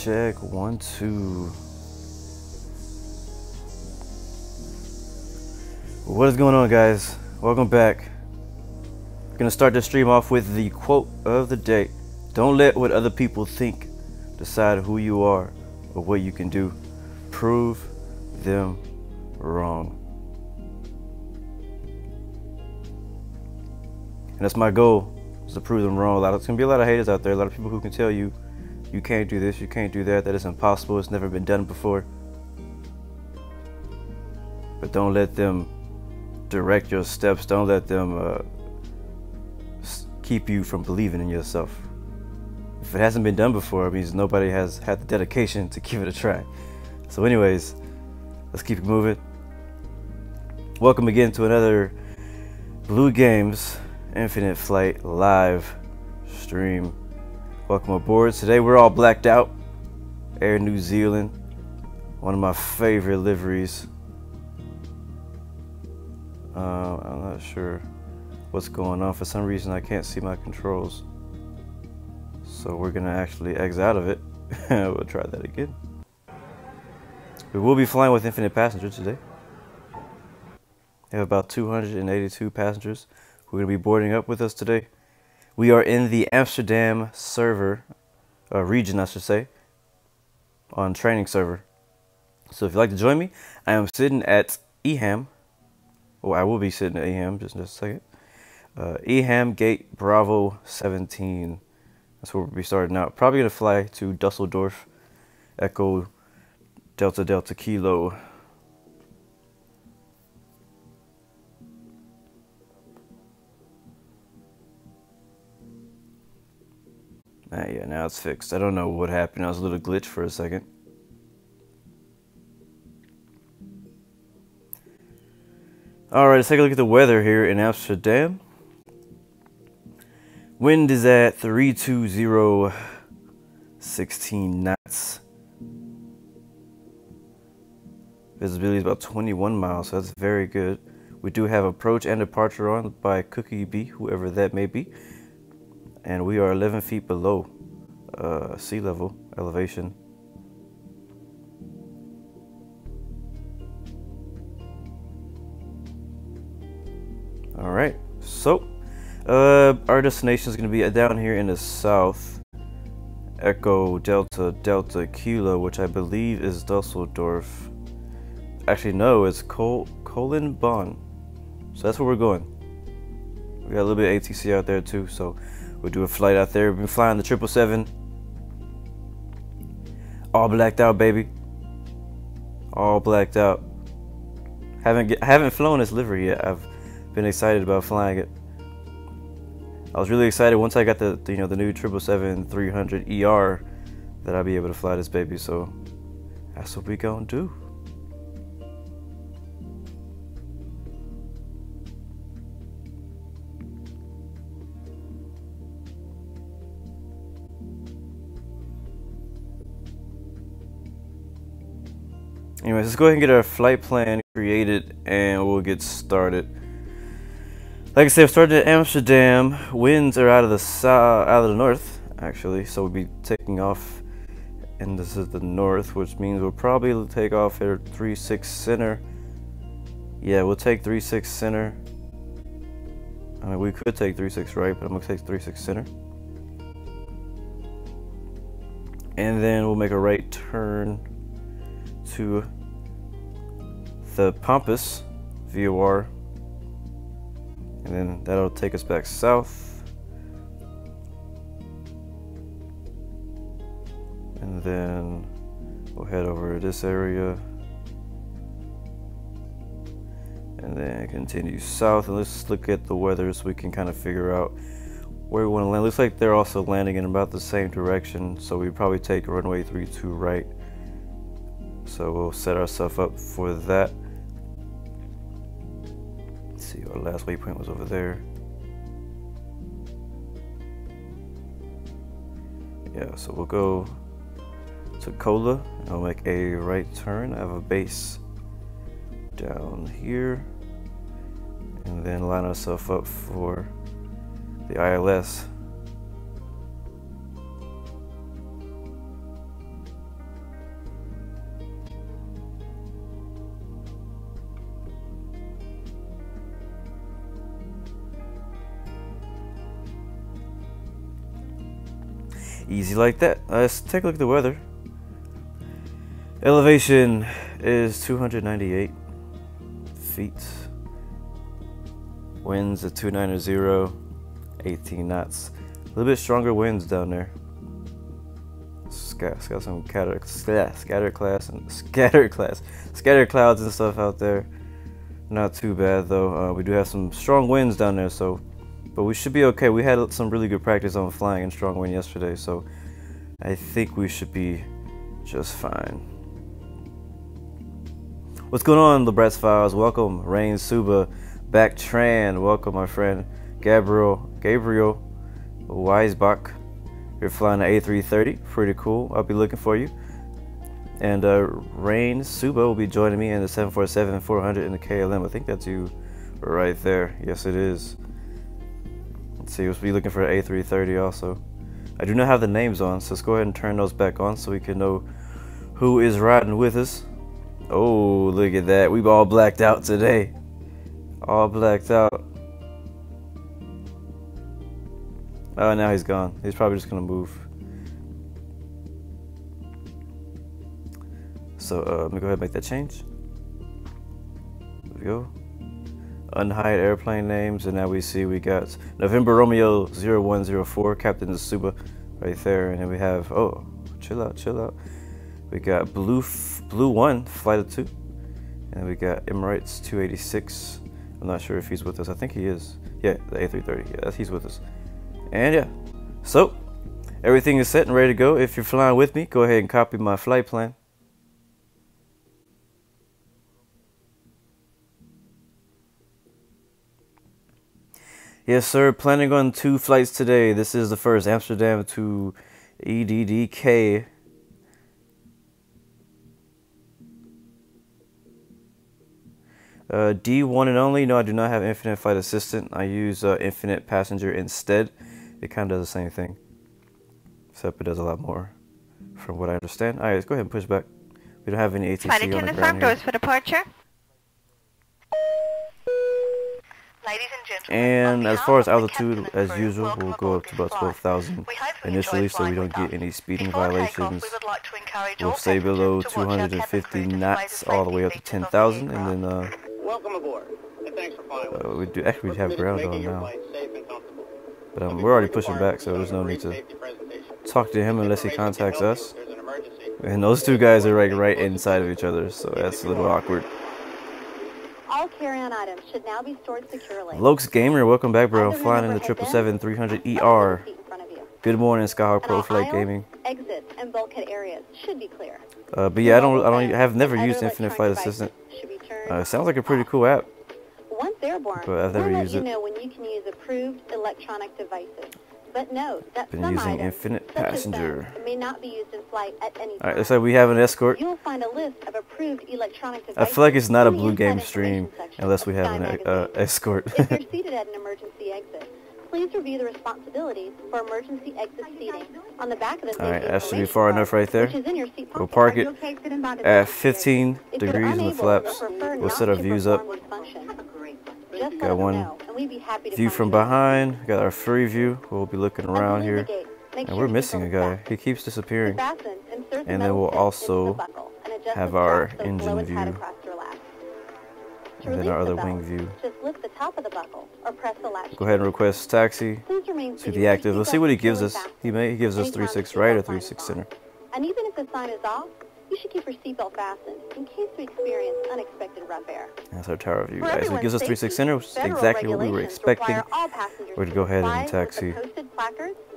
check 1 2. What is going on, guys? Welcome back. I'm gonna start this stream off with the quote of the day. Don't let what other people think decide who you are or what you can do. Prove them wrong. And that's my goal, is to prove them wrong. There's gonna be a lot of haters out there, a lot of people who can tell you you can't do this, you can't do that, that is impossible, it's never been done before. But don't let them direct your steps. Don't let them keep you from believing in yourself. If it hasn't been done before, it means nobody has had the dedication to give it a try. So anyways, let's keep it moving. Welcome again to another Blue Games Infinite Flight live stream. Welcome aboard. Today we're all blacked out. Air New Zealand, one of my favorite liveries. I'm not sure what's going on. For some reason I can't see my controls, so we're gonna actually exit out of it. We'll try that again. We will be flying with infinite passengers today. We have about 282 passengers who are gonna be boarding up with us today. We are in the Amsterdam server, region I should say, on training server. So if you'd like to join me, I am sitting at EHAM. Well, I will be sitting at EHAM just in a second. EHAM Gate Bravo 17. That's where we'll be starting out. Probably gonna fly to Dusseldorf, Echo Delta Delta Kilo. Yeah, now it's fixed. I don't know what happened. I was a little glitch for a second. Alright, let's take a look at the weather here in Amsterdam. Wind is at 320, 16 knots. Visibility is about 21 miles, so that's very good. We do have approach and departure on by Cookie B, whoever that may be. And we are 11 feet below sea level elevation. All right, so our destination is going to be down here in the south, Echo Delta Delta Kilo, which I believe is Dusseldorf. Actually, no, it's Colin Bonn. So that's where we're going. We got a little bit of ATC out there too, so we'll do a flight out there. We've been flying the 777. All blacked out, baby. All blacked out. Haven't flown this livery yet. I've been excited about flying it. I was really excited once I got the new 777-300 ER that I'll be able to fly this baby. So that's what we gonna do. Anyways, let's go ahead and get our flight plan created and we'll get started. Like I said, we started at Amsterdam. Winds are out of the north, actually. So we'll be taking off, and this is the north, which means we'll probably take off at 36 center. Yeah, we'll take 36 center. I mean, we could take 36 right, but I'm gonna take 36 center. And then we'll make a right turn to the Pampas VOR, and then that'll take us back south, and then we'll head over to this area and then continue south. And let's look at the weather so we can kind of figure out where we want to land. Looks like they're also landing in about the same direction, so we probably take runway 32 right. So we'll set ourselves up for that. Let's see, our last waypoint was over there. Yeah, so we'll go to Kola and I'll make a right turn. I have a base down here, and then line ourselves up for the ILS. Easy like that. Let's take a look at the weather. Elevation is 298 feet. Winds at 290, 18 knots. A little bit stronger winds down there. It's got some scattered clouds and stuff out there. Not too bad though. We do have some strong winds down there, but we should be okay. We had some really good practice on flying in strong wind yesterday, so I think we should be just fine. What's going on, the Bratz Files? Welcome, Rain Suba, Back Tran. Welcome, my friend Gabriel Weisbach. You're flying an A330, pretty cool. I'll be looking for you. And Rain Suba will be joining me in the 747-400 in the KLM. I think that's you right there. Yes, it is. Let's see, we'll be looking for an A330 also. I do not have the names on, so let's go ahead and turn those back on so we can know who is riding with us. Oh, look at that. We've all blacked out today. All blacked out. Oh, now he's gone. He's probably just gonna move. So let me go ahead and make that change. There we go. Unhide airplane names, and now we see we got November Romeo 0104, Captain Tsuba, right there, and then we have, oh, chill out. We got Blue 1, Flight of 2, and then we got Emirates 286. I'm not sure if he's with us. I think he is. Yeah, the A330. Yeah, he's with us. And yeah, so everything is set and ready to go. If you're flying with me, go ahead and copy my flight plan. Yes, sir. Planning on 2 flights today. This is the first, Amsterdam to EDDK. D1 and only. No, I do not have Infinite Flight Assistant. I use Infinite Passenger instead. It kind of does the same thing, except it does a lot more, from what I understand. All right, let's go ahead and push back. We don't have any ATC on the ground here. Doors for departure. Ladies and gentlemen, and as far as altitude, as usual, we'll go up to about 12,000 initially, so we don't get any speeding violations. We'll stay below 250 knots all the way up to 10,000, and then welcome aboard. Thanks for flying. we actually have ground on now, but we're already pushing back, so there's no need to talk to him unless he contacts us. And those two guys are like right inside of each other, so that's a little awkward. All carry-on items should now be stored securely. Lokes Gamer, welcome back, bro. I'm flying in the 777-300ER. Good morning, Skyhawk Pro Flight Gaming. Exits and bulkhead areas should be clear. But yeah, I have never used Infinite Flight Assistant. Sounds like a pretty cool app. Once airborne, but I've never used it. Know when you can use approved electronic devices. But note that been using Infinite Passenger. May not be used in flight at any time. Alright, looks like we have an escort. You'll find a list of approved electronic devices. I feel like it's not a Blue Game stream unless we have an escort. If you're seated at an emergency exit, please review the responsibilities for emergency exit seating on the back of the Alright, that should be far enough right there. We'll park it at 15 degrees in the flaps. We'll set our views up. Got one view from behind. Got our free view. We'll be looking around here. And we're missing a guy. He keeps disappearing. And then we'll also have our engine view. And then our other wing view. Go ahead and request taxi to the active. Let's see what he gives us. He gives us 36 right or 36 center. And even if the sign is off, you should keep your seatbelt fastened in case we experience unexpected rough air. That's our tower view, guys. It gives us 36 center, which is exactly what we were expecting. We're going to go ahead and taxi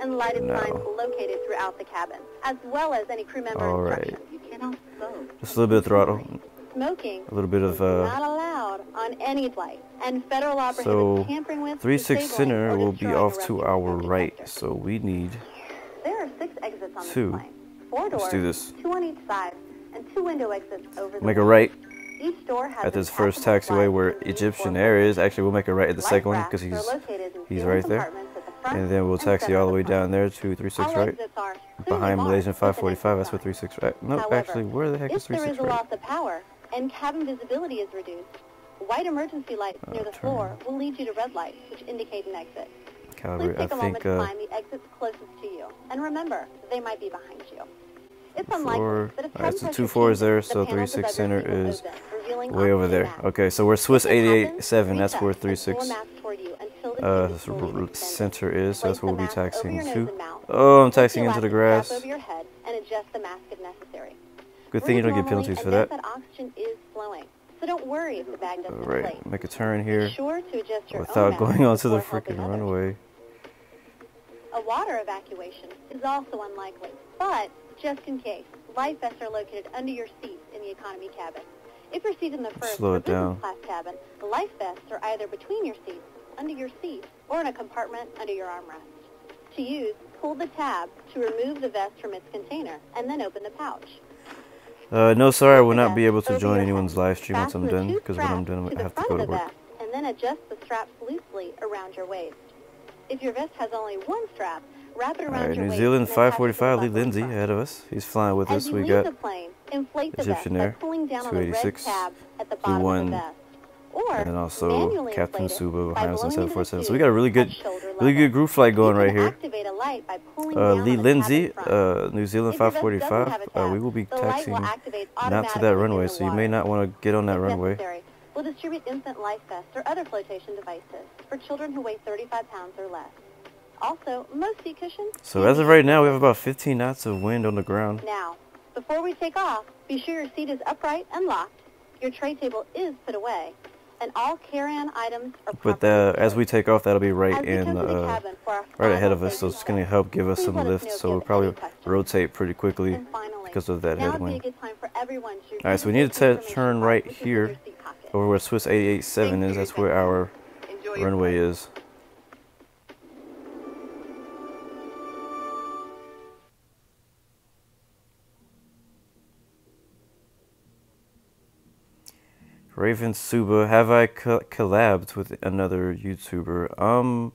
and lighted signs located throughout the cabin, as well as any crew member Alright. Just a little bit of throttle. Smoking a little bit of not allowed on any flight, and federal law prohibits tampering with, 36 center will be off to our right, so we need there are 6 exits on 2. this plane. 4 doors, Let's do this. 2 on each side, and 2 window exits over the Make a right Each door has at this first taxiway where Egyptian Air is. Actually, we'll make a right at the second one because he's right there. And then we'll taxi all the way down there to 36 right. Behind Malaysian 545, that's where 36 right. No, actually, where the heck is 36 right? If there is a right? loss of power and cabin visibility is reduced, white emergency lights near the floor will lead you to red lights, which indicate an exit. Calibrate. take I a moment think to find the exits closest to you. And remember, they might be behind you. It's unlikely, 4. but if Alright, so cabin 2 pressure 4 is there, changes, so the panels 36 above your center seat will is open, revealing way over oxygen there. masks. Okay, so we're Swiss If this happens, 887. That's where reset and pull a 36 mask toward you until the seat is fully extended. center is. So that's Place what we'll the be mask over taxiing your nose to. and mouth. Oh, I'm Flip the taxiing into the elastic strap grass. over your head and adjust the mask if necessary. Good thing you Breathe don't get normally penalties for and note that. that oxygen is flowing, so don't worry if the bag doesn't Alright, inflate. make a turn Be here sure to adjust your own without mask going onto the before helping freaking others. runway. A water evacuation is also unlikely, but just in case, life vests are located under your seats in the economy cabin. If you're seated in the first Slow or it business down. class cabin, the life vests are either between your seats, under your seat, or in a compartment under your armrest. To use, pull the tab to remove the vest from its container, and then open the pouch. No, sorry, I will Put the not be vest able to over join your anyone's head. live stream once I'm Fasten the done, two because when I'm straps done, to I the have to front go of to the work. vest, and then adjust the straps loosely around your waist. If your vest has only one strap, wrap it around Alright, your New waist Zealand and attach it to the 545, Lee buckle in Lindsay front. ahead of us. He's flying with As us. you We leave got the plane, inflate the Egyptian vest by Air, pulling down on the red 286, tab at the Blue bottom of One, the vest. Or and then also manually Captain inflate it Suba by behind us on blowing into the 747. So tube we got a really at good, shoulder really level. good group flight going You right can here. activate a light by pulling down Lee on the Lindsay, tab in front. New Zealand If your vest doesn't 545. have a tab, We will be the light will taxiing activate not to that automatically in runway, the so you may water. not want to get on that If runway. necessary, we'll distribute instant life vests or other flotation devices for children who weigh 35 pounds or less. Also, most seat cushions. So as of right now, we have about 15 knots of wind on the ground. Now, before we take off, be sure your seat is upright and locked, your tray table is put away, and all carry-on items are But properly as we take off, that'll be right As we in, come to the cabin for our right ahead final of us. So safety it's going to check. help give us Please some let us lift. know if So you we'll have probably any questions. rotate pretty quickly And finally, because of that now would be a headwind. good time for everyone to All right, so we need to information turn box, right which is in here your seat pocket. over where Swiss 887 is. That's where our Enjoy your runway flight. is. Raven Suba, have I collabed with another YouTuber?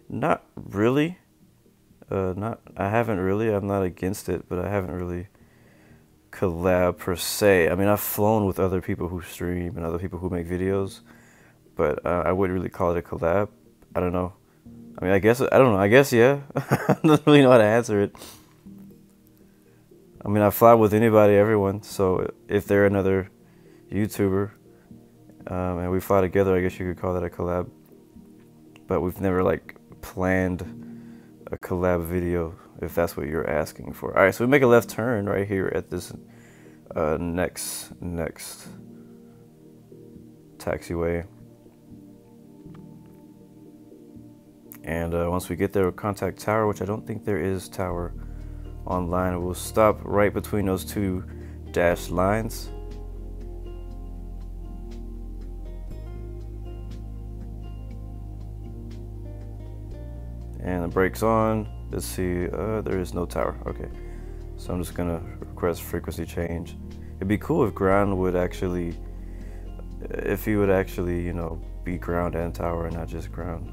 Not really. I haven't really. I'm not against it, but I haven't really collab per se. I mean, I've flown with other people who stream and other people who make videos, but I wouldn't really call it a collab. I don't know. I mean, I don't know. I guess, yeah. I don't really know how to answer it. I mean, I fly with anybody, everyone. So if they're another YouTuber, and we fly together, I guess you could call that a collab. But we've never like planned a collab video, if that's what you're asking for. All right, so we make a left turn right here at this next taxiway. And once we get there, we'll contact tower, which I don't think there is tower online. We'll stop right between those two dashed lines. And the brakes on. Let's see, there is no tower. Okay, so I'm just gonna request frequency change. It'd be cool if ground would actually, you know, be ground and tower and not just ground.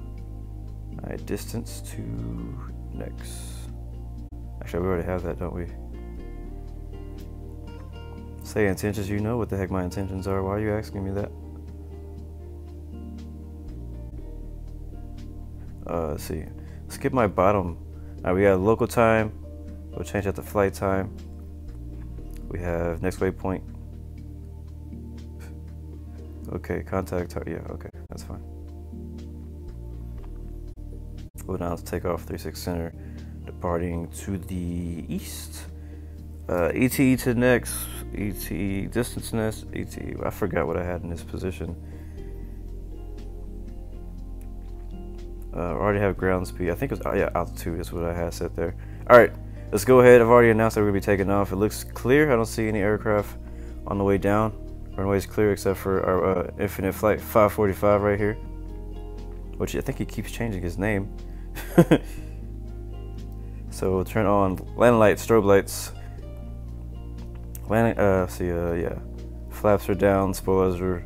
All right, distance to next. Actually, we already have that, don't we? Say intentions, you know what the heck my intentions are. Why are you asking me that? Let's see. Skip my bottom. All right, we got local time. We'll change that to flight time. We have next waypoint. Okay, contact. Yeah, okay, that's fine. We'll now take off 36 center, departing to the east. ETE to next. ETE distance next. ETE. I forgot what I had in this position. Already have ground speed. I think it was, yeah, altitude is what I had set there. All right, let's go ahead. I've already announced that we're gonna be taking off. It looks clear. I don't see any aircraft on the way down. Runway's clear except for our infinite flight 545 right here, which I think he keeps changing his name. So we'll turn on landing lights, strobe lights. Landing, yeah. Flaps are down, spoilers are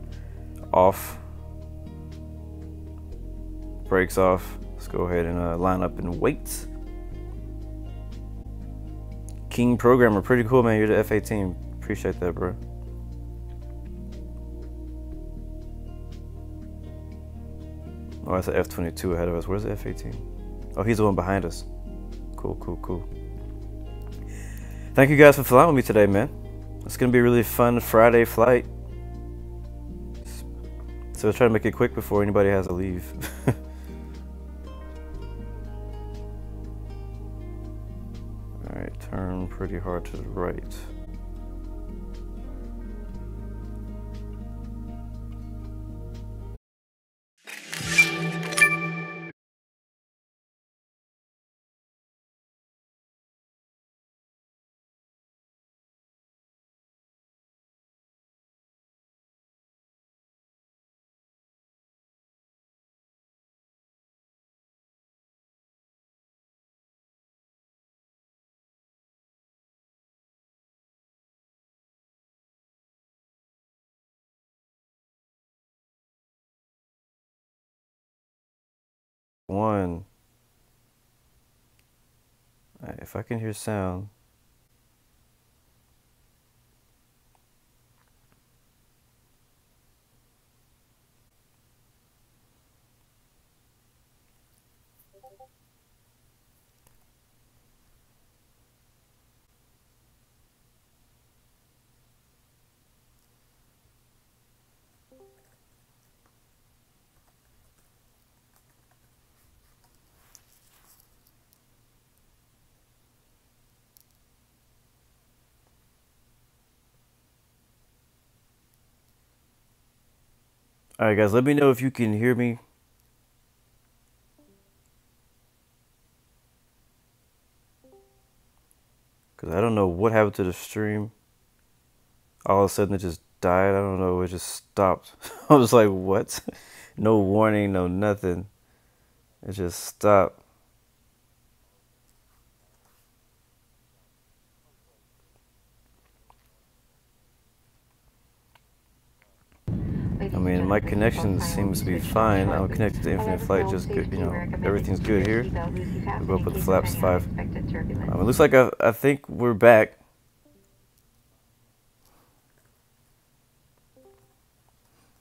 off. Brakes off. Let's go ahead and line up and wait. King Programmer, pretty cool, man. You're the F-18. Appreciate that, bro. Oh, that's the F-22 ahead of us. Where's the F-18? Oh, he's the one behind us. Cool, cool, cool. Thank you guys for flying with me today, man. It's gonna be a really fun Friday flight. So let's try to make it quick before anybody has to leave. Alright, turn pretty hard to the right. One. Alright, if I can hear sound. Alright guys, let me know if you can hear me. Because I don't know what happened to the stream. All of a sudden it just died. I don't know, it just stopped. I was like, what? No warning, no nothing. It just stopped. I mean, my connection seems to be fine. I'm connected to Infinite Flight, just good, you know, everything's good here. We'll go up with the flaps 5. It looks like I think we're back.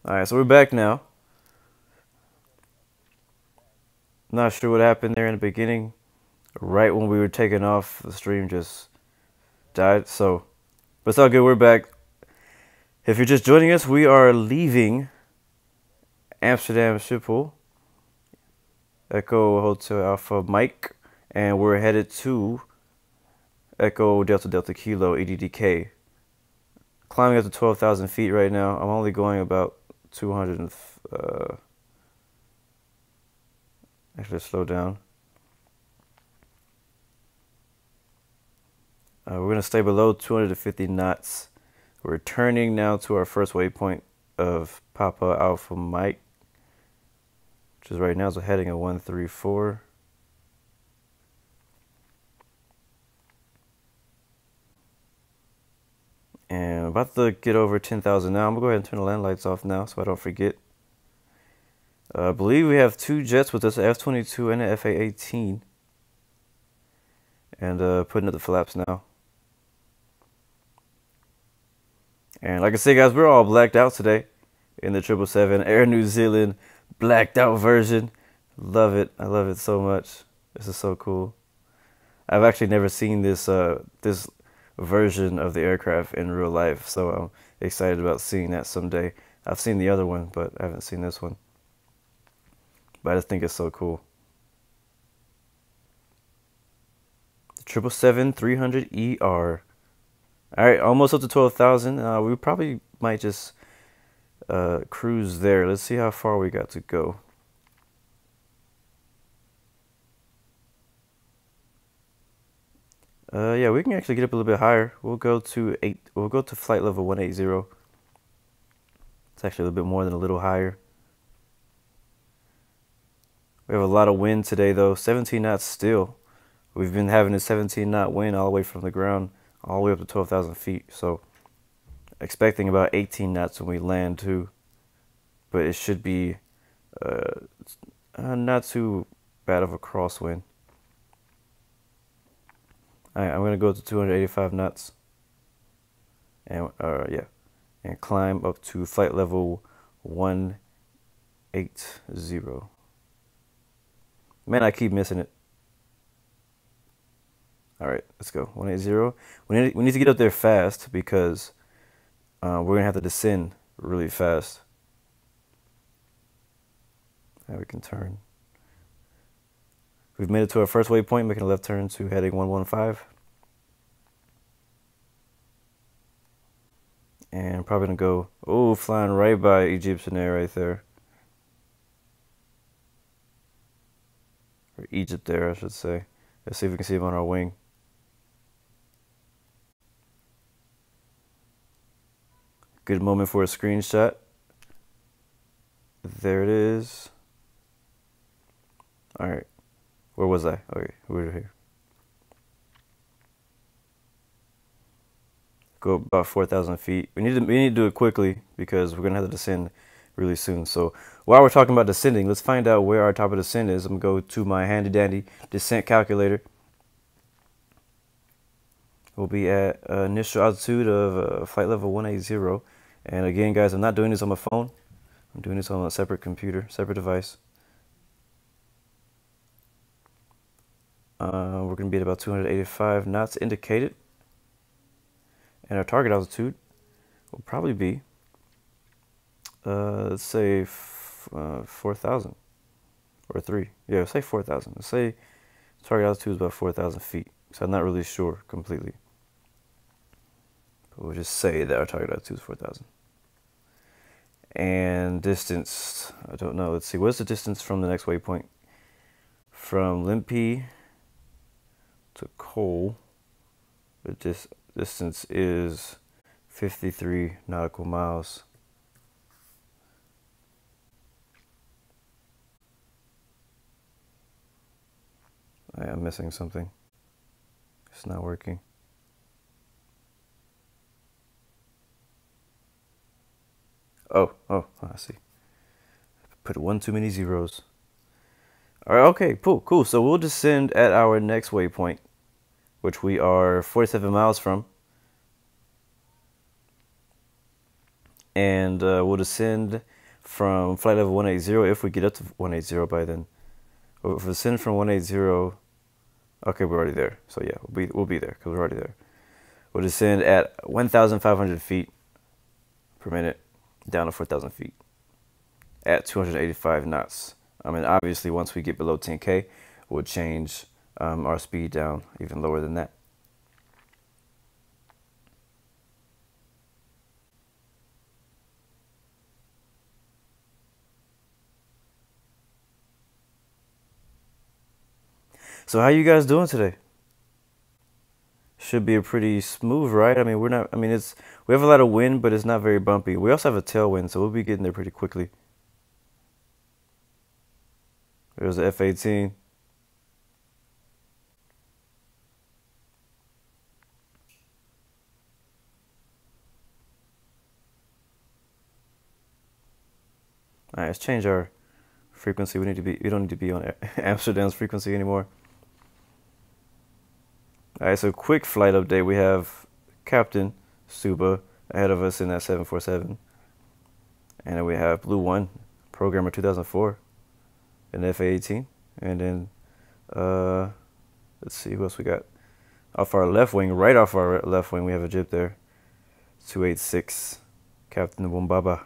Alright, so we're back now. Not sure what happened there in the beginning. Right when we were taking off, the stream just died. So, but it's all good, we're back. If you're just joining us, we are leaving Amsterdam Schiphol, Echo Hotel Alpha Mike, and we're headed to Echo Delta Delta Kilo EDDK. Climbing up to 12,000 feet right now. I'm only going about 200 actually slow down. We're going to stay below 250 knots. We're turning now to our first waypoint of Papa Alpha Mike, which is right now is a heading of 134. And I'm about to get over 10,000 now. I'm going to go ahead and turn the land lights off now so I don't forget. I believe we have 2 jets with us, an F-22 and an FA-18. And putting up the flaps now. And like I said, guys, we're all blacked out today in the 777 Air New Zealand blacked out version. Love it. I love it so much. This is so cool. I've actually never seen this this version of the aircraft in real life, so I'm excited about seeing that someday. I've seen the other one, but I haven't seen this one. But I just think it's so cool. The 777-300ER. All right, almost up to 12,000. We probably might just cruise there. Let's see how far we got to go. Yeah, we can actually get up a little bit higher. We'll go to We'll go to flight level 180. It's actually a little bit more than a little higher. We have a lot of wind today, though. 17 knots still. We've been having a 17 knot wind all the way from the ground, all the way up to 12,000 feet. So, expecting about 18 knots when we land, too. But it should be not too bad of a crosswind. Alright, I'm going to go to 285 knots. And, yeah. And climb up to flight level 180. Man, I keep missing it. All right, let's go. 180. We need to get up there fast because we're going to have to descend really fast. Now we can turn. We've made it to our first waypoint, making a left turn to heading 115. And probably going to go, oh, flying right by Egyptian Air right there. Or Egypt Air, I should say. Let's see if we can see him on our wing. Good moment for a screenshot. There it is. All right. Where was I? Okay, we're here. Go about 4,000 feet. We need to do it quickly because we're gonna have to descend really soon. So while we're talking about descending, let's find out where our top of descent is. I'm gonna go to my handy dandy descent calculator. We'll be at initial altitude of flight level 180. And again, guys, I'm not doing this on my phone. I'm doing this on a separate computer, separate device. We're going to be at about 285 knots indicated. And our target altitude will probably be, let's say, 4,000 or 3. Yeah, let's say 4,000. Let's say target altitude is about 4,000 feet. So I'm not really sure completely. But we'll just say that our target altitude is 4,000. And distance, I don't know. Let's see. What's the distance from the next waypoint? From Limpy to Cole, the distance is 53 nautical miles. I am missing something. It's not working. Oh, I see. Put one too many zeros. All right, okay, cool. So we'll descend at our next waypoint, which we are 47 miles from. And we'll descend from flight level 180 if we get up to 180 by then. If we descend from 180, okay, we're already there. So yeah, we'll be there because we're already there. We'll descend at 1,500 feet per minute down to 4,000 feet at 285 knots. I mean, obviously, once we get below 10K, we'll change our speed down even lower than that. So how you guys doing today? Should be a pretty smooth ride. I mean, we have a lot of wind, but it's not very bumpy. We also have a tailwind, so we'll be getting there pretty quickly. There's the F-18. All right, let's change our frequency. We don't need to be on Amsterdam's frequency anymore. All right, so quick flight update. We have Captain Suba ahead of us in that 747. And then we have Blue One, Programmer 2004, an F-18. And then, let's see, who else we got? Off our left wing, right off our left wing, we have a jib there. 286, Captain Wombaba.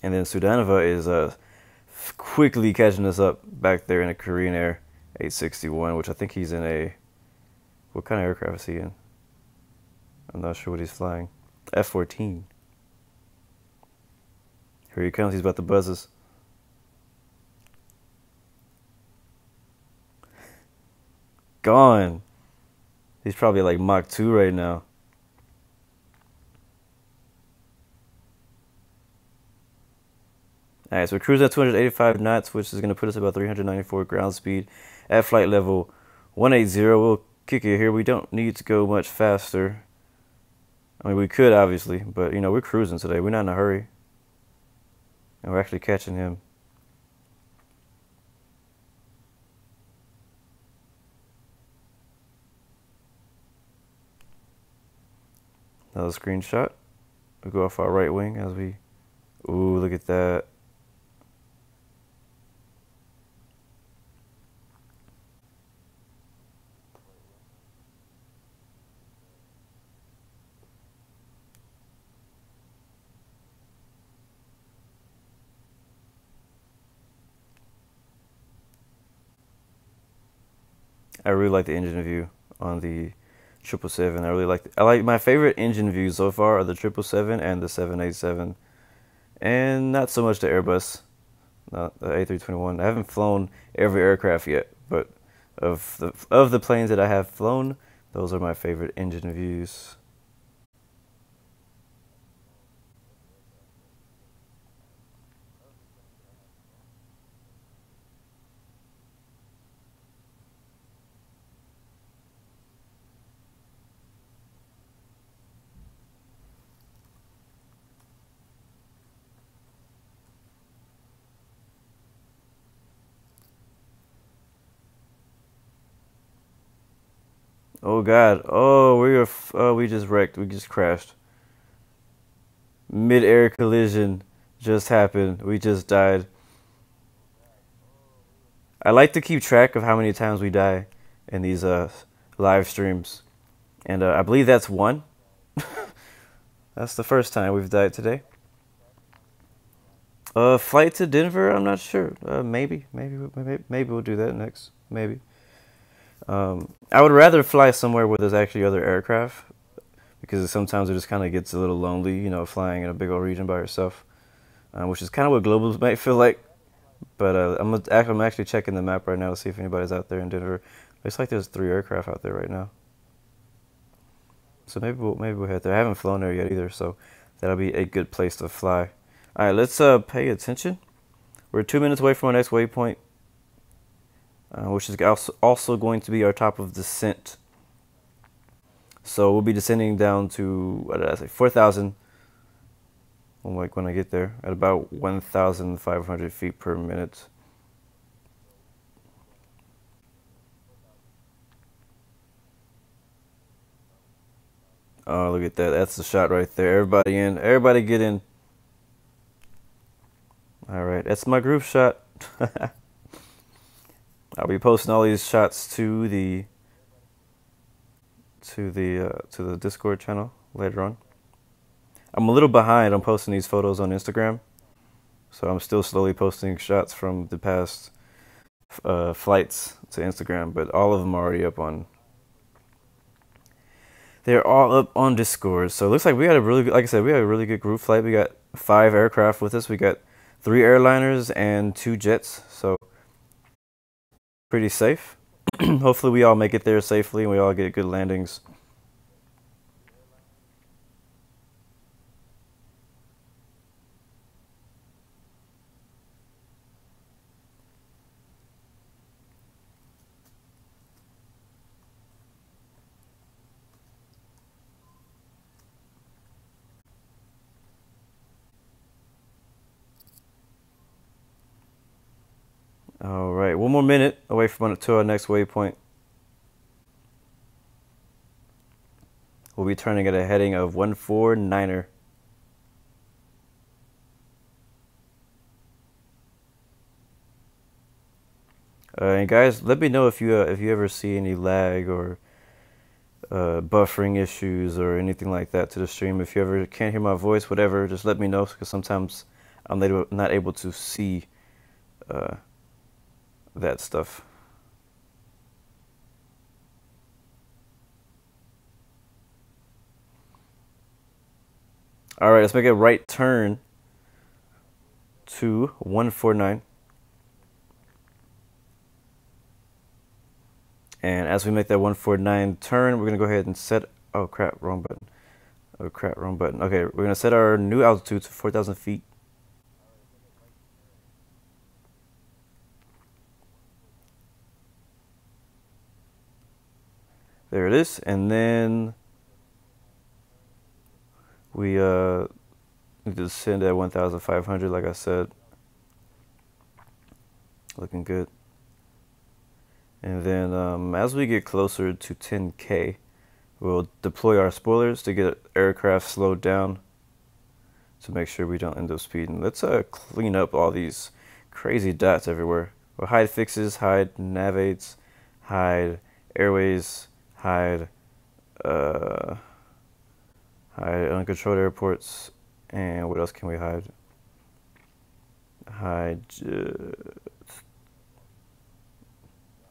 And then Sudanova is quickly catching us up back there in a Korean Air 861, which I think he's in a, what kind of aircraft is he in? I'm not sure what he's flying. F-14. Here he comes, he's about to buzz us. Gone. He's probably like Mach 2 right now. Alright, so we're cruising at 285 knots, which is going to put us about 394 ground speed at flight level 180. We'll kick it here. We don't need to go much faster. I mean, we could, obviously, but, you know, we're cruising today. We're not in a hurry. And we're actually catching him. Another screenshot. We'll go off our right wing as we... Ooh, look at that. I really like the engine view on the 777. I like my favorite engine views so far are the 777 and the 787, and not so much the Airbus, not the A321. I haven't flown every aircraft yet, but of the planes that I have flown, those are my favorite engine views. Oh God! Oh, we just wrecked. We just crashed. Mid-air collision just happened. We just died. I like to keep track of how many times we die in these live streams, and I believe that's one. That's the first time we've died today. Flight to Denver. I'm not sure. Maybe we'll do that next. Maybe. I would rather fly somewhere where there's actually other aircraft, because sometimes it just kind of gets a little lonely, you know, flying in a big old region by yourself, which is kind of what globals might feel like. But I'm actually checking the map right now to see if anybody's out there in Denver. Looks like there's 3 aircraft out there right now. So maybe we'll head there. I haven't flown there yet either, so that'll be a good place to fly. All right, let's pay attention. We're 2 minutes away from our next waypoint, which is also going to be our top of descent. So we'll be descending down to, what did I say, 4,000 when I get there, at about 1,500 feet per minute. Oh, look at that. That's the shot right there. Everybody in. Everybody get in. All right. That's my group shot. I'll be posting all these shots to the Discord channel later on. I'm a little behind on posting these photos on Instagram, so I'm still slowly posting shots from the past flights to Instagram, but all of them are already up on. They're all up on Discord. So it looks like we had a really good, like I said, we had a really good group flight. We got 5 aircraft with us. We got 3 airliners and 2 jets. So pretty safe. Hopefully we all make it there safely and we all get good landings. All right, 1 more minute away from to our next waypoint. We'll be turning at a heading of 149er. And guys, let me know if you ever see any lag or buffering issues or anything like that to the stream. If you ever can't hear my voice, whatever, just let me know, because sometimes I'm not able to see that stuff. All right, let's make a right turn to 149. And as we make that 149 turn, we're going to go ahead and set... Oh, crap, wrong button. Oh, crap, wrong button. Okay, we're going to set our new altitude to 4,000 feet. There it is. And then we need to descend at 1,500, like I said. Looking good. And then as we get closer to 10K, we'll deploy our spoilers to get aircraft slowed down to make sure we don't end up speeding. Let's clean up all these crazy dots everywhere. We'll hide fixes, hide nav aids, hide airways, hide uncontrolled airports, and what else can we hide? Hide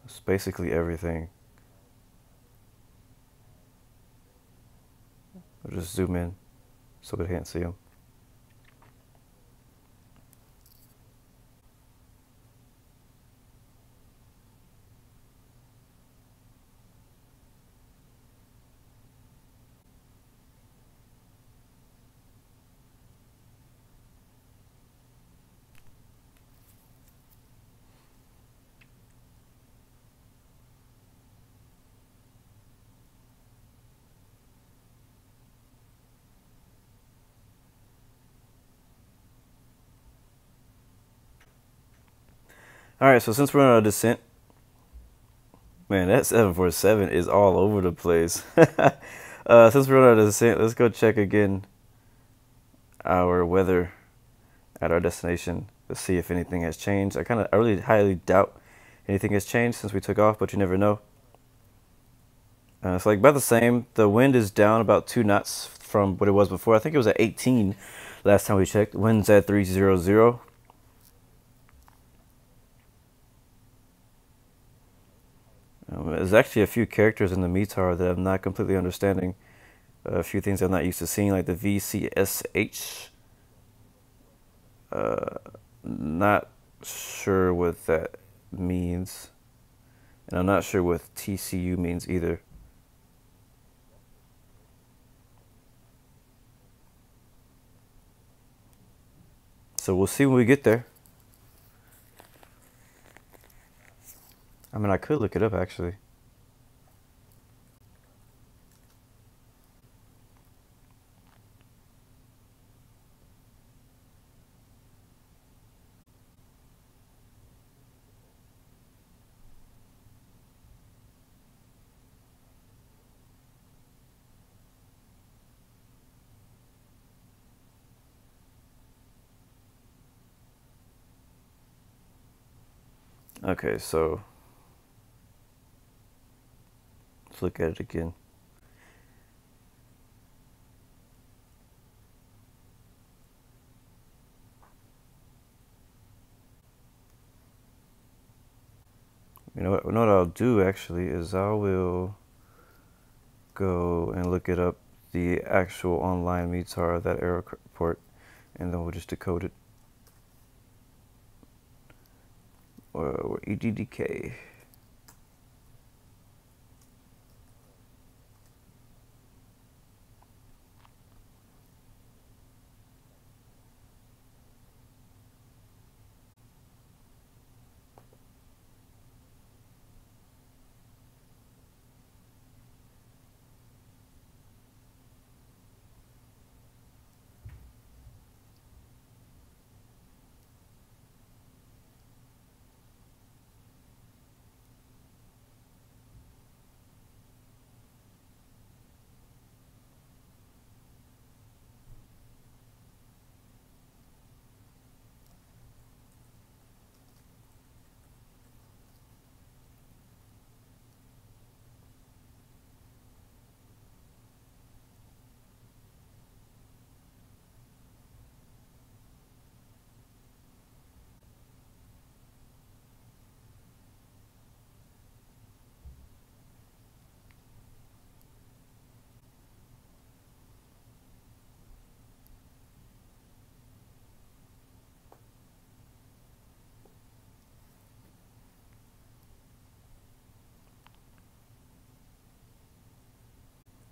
it's basically everything. We'll just zoom in so we can't see them. Alright, so since we're on a descent, man, that 747 is all over the place. Since we're on a descent, let's go check again our weather at our destination. Let's see if anything has changed. I really highly doubt anything has changed since we took off, but you never know. It's like about the same. The wind is down about 2 knots from what it was before. I think it was at 18 last time we checked. Wind's at 300. There's actually a few characters in the METAR that I'm not completely understanding. A few things I'm not used to seeing, like the VCSH. Not sure what that means. And I'm not sure what TCU means either. So we'll see when we get there. I mean, I could look it up actually. Okay, so let's look at it again. You know what I'll do actually is I will go and look it up, the actual online METAR of that airport, and then we'll just decode it. Or EDDK.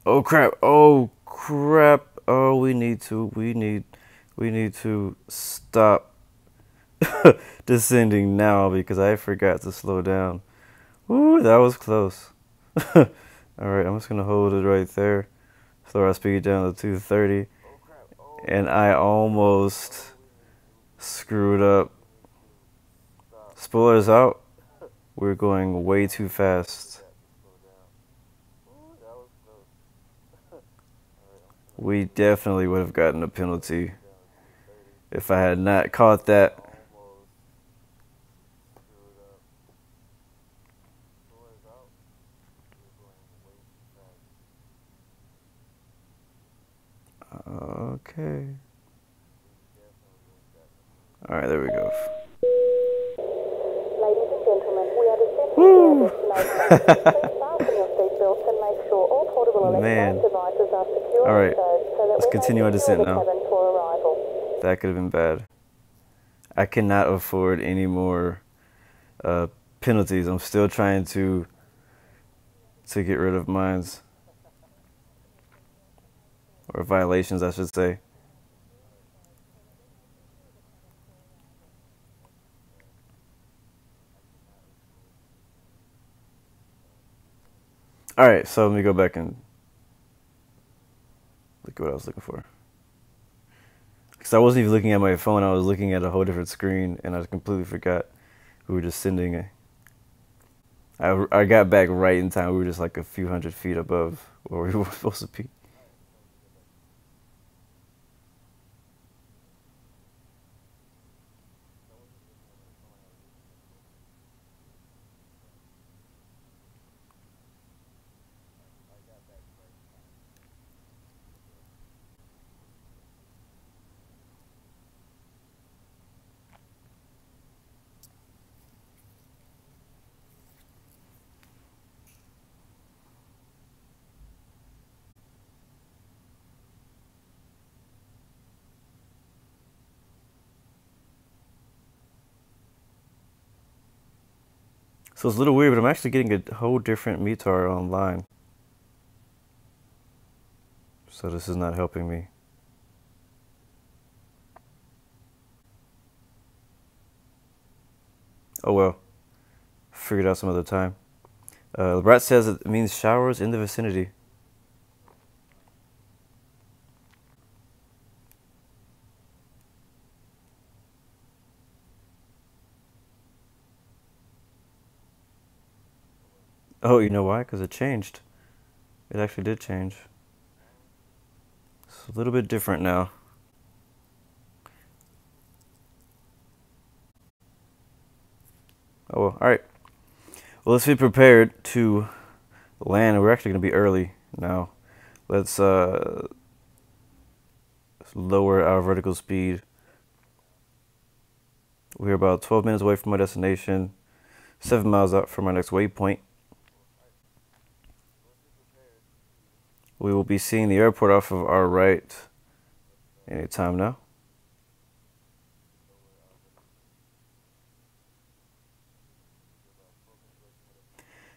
Oh crap! Oh crap! Oh, we need to stop descending now because I forgot to slow down. Ooh, that was close. All right, I'm just gonna hold it right there. Slow our speed down to 230, and I almost screwed up. Spoilers out. We're going way too fast. We definitely would have gotten a penalty if I had not caught that. Okay. Alright, there we go. Ladies and gentlemen, we are descending to our destination. Please fasten your seatbelts and make sure all portable electronic devices are Alright, let's continue our descent now. That could have been bad. I cannot afford any more penalties. I'm still trying to get rid of mines. Or violations, I should say. Alright, so let me go back and look at what I was looking for. Because I wasn't even looking at my phone, I was looking at a whole different screen, and I completely forgot we were just sending I got back right in time. We were just like a few hundred feet above where we were supposed to be. So it's a little weird, but I'm actually getting a whole different METAR online. So this is not helping me. Oh well. Figure it out some other time. Brat says it means showers in the vicinity. Oh, you know why? Because it changed. It actually did change. It's a little bit different now. Oh well, alright. Well, let's be prepared to land. We're actually going to be early now. Let's lower our vertical speed. We're about 12 minutes away from our destination, 7 miles out from our next waypoint. We will be seeing the airport off of our right anytime now.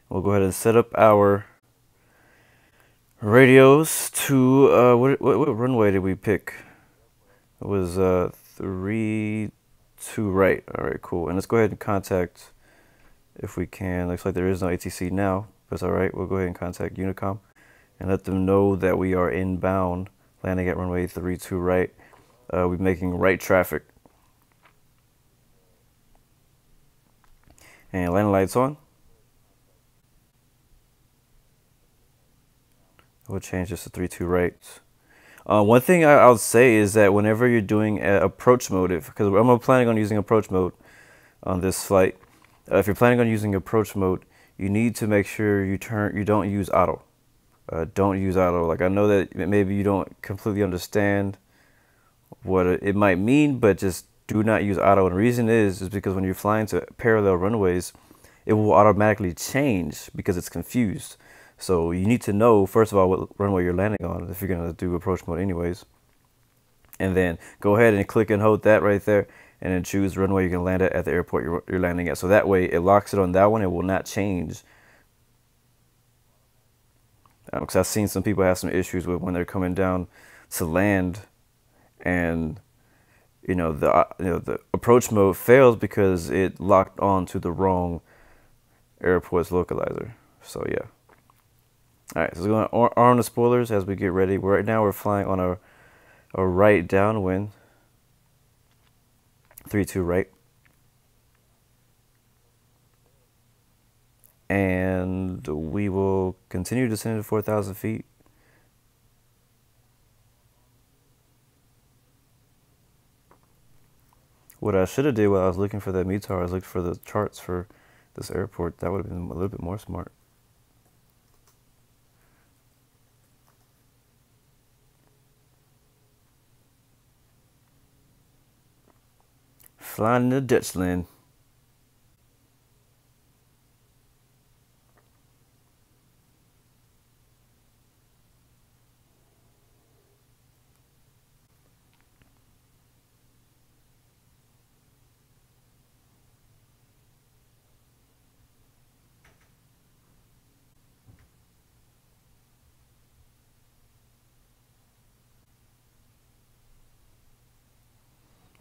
We'll go ahead and set up our radios to, what runway did we pick? It was 3-2 right. All right, cool. And let's go ahead and contact, if we can. Looks like there is no ATC now. That's all right. We'll go ahead and contact Unicom and let them know that we are inbound, landing at runway 32 right. We're making right traffic. And landing lights on. We'll change this to 32 right. One thing I'll say is that whenever you're doing approach mode, because I'm planning on using approach mode on this flight, if you're planning on using approach mode, you need to make sure you don't use auto. Don't use auto. Like, I know that maybe you don't completely understand what it might mean, but just do not use auto. And the reason is because when you're flying to parallel runways, it will automatically change because it's confused. So you need to know, first of all, what runway you're landing on if you're going to do approach mode anyways. And then go ahead and click and hold that right there, and then choose the runway you can land at the airport you're landing at. So that way it locks it on that one. It will not change. Because I've seen some people have some issues with when they're coming down to land, and the approach mode fails because it locked on to the wrong airport's localizer. So yeah. All right, so we're going to arm the spoilers as we get ready. Right now we're flying on a right downwind, 32 right. And we will continue descending to 4,000 feet. What I should have did while I was looking for that METAR, I was looking for the charts for this airport. That would have been a little bit more smart. Flying into Dutchland.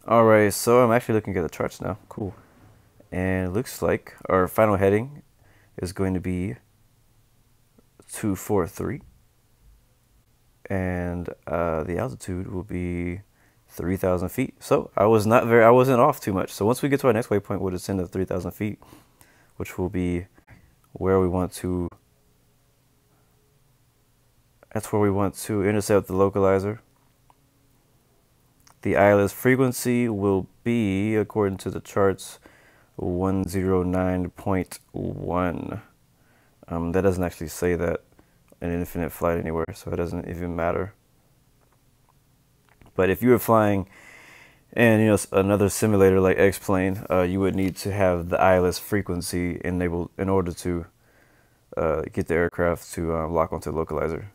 Alright, so I'm actually looking at the charts now. Cool. And it looks like our final heading is going to be 243. And the altitude will be 3,000 feet. So I wasn't off too much. So once we get to our next waypoint, we'll descend to 3,000 feet, which will be where we want to. That's where we want to intercept the localizer. The ILS frequency will be, according to the charts, 109.1. That doesn't actually say that in infinite flight anywhere, so it doesn't even matter. But if you were flying in another simulator like X-Plane, you would need to have the ILS frequency enabled in order to get the aircraft to lock onto the localizer.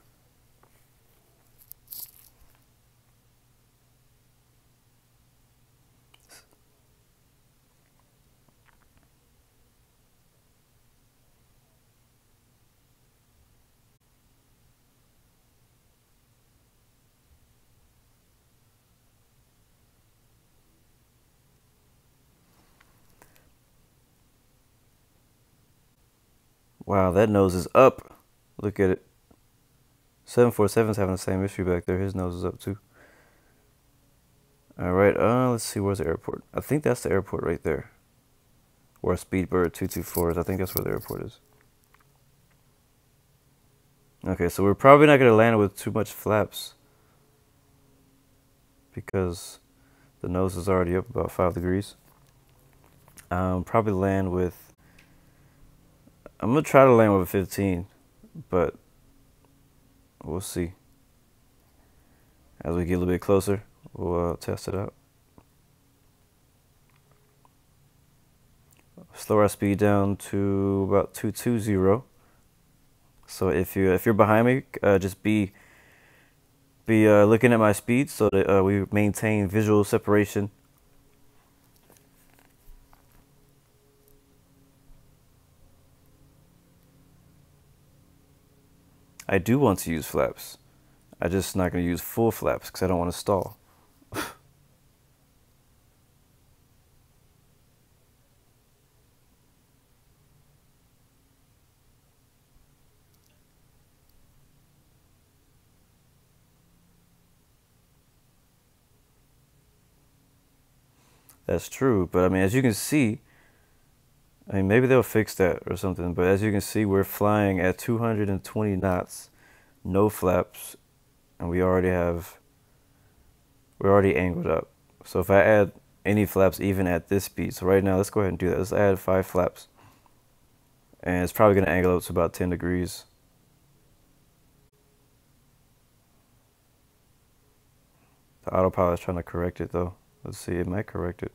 Wow, that nose is up. Look at it. 747's having the same issue back there. His nose is up too. All right, let's see, where's the airport? I think that's the airport right there. Where Speedbird 224 is. I think that's where the airport is. Okay, so we're probably not going to land with too much flaps because the nose is already up about 5 degrees. Probably land with, I'm going to try to land with a 15, but we'll see. As we get a little bit closer, we'll test it out. Slow our speed down to about 220. So if you're behind me, just be looking at my speed so that we maintain visual separation. I do want to use flaps. I'm just not going to use full flaps because I don't want to stall. That's true, but I mean, as you can see, I mean, maybe they'll fix that or something, but as you can see, we're flying at 220 knots, no flaps, and we're already angled up. So if I add any flaps even at this speed, so right now, let's go ahead and do that. Let's add 5 flaps, and it's probably going to angle up to about 10 degrees. The autopilot's trying to correct it though. Let's see, it might correct it.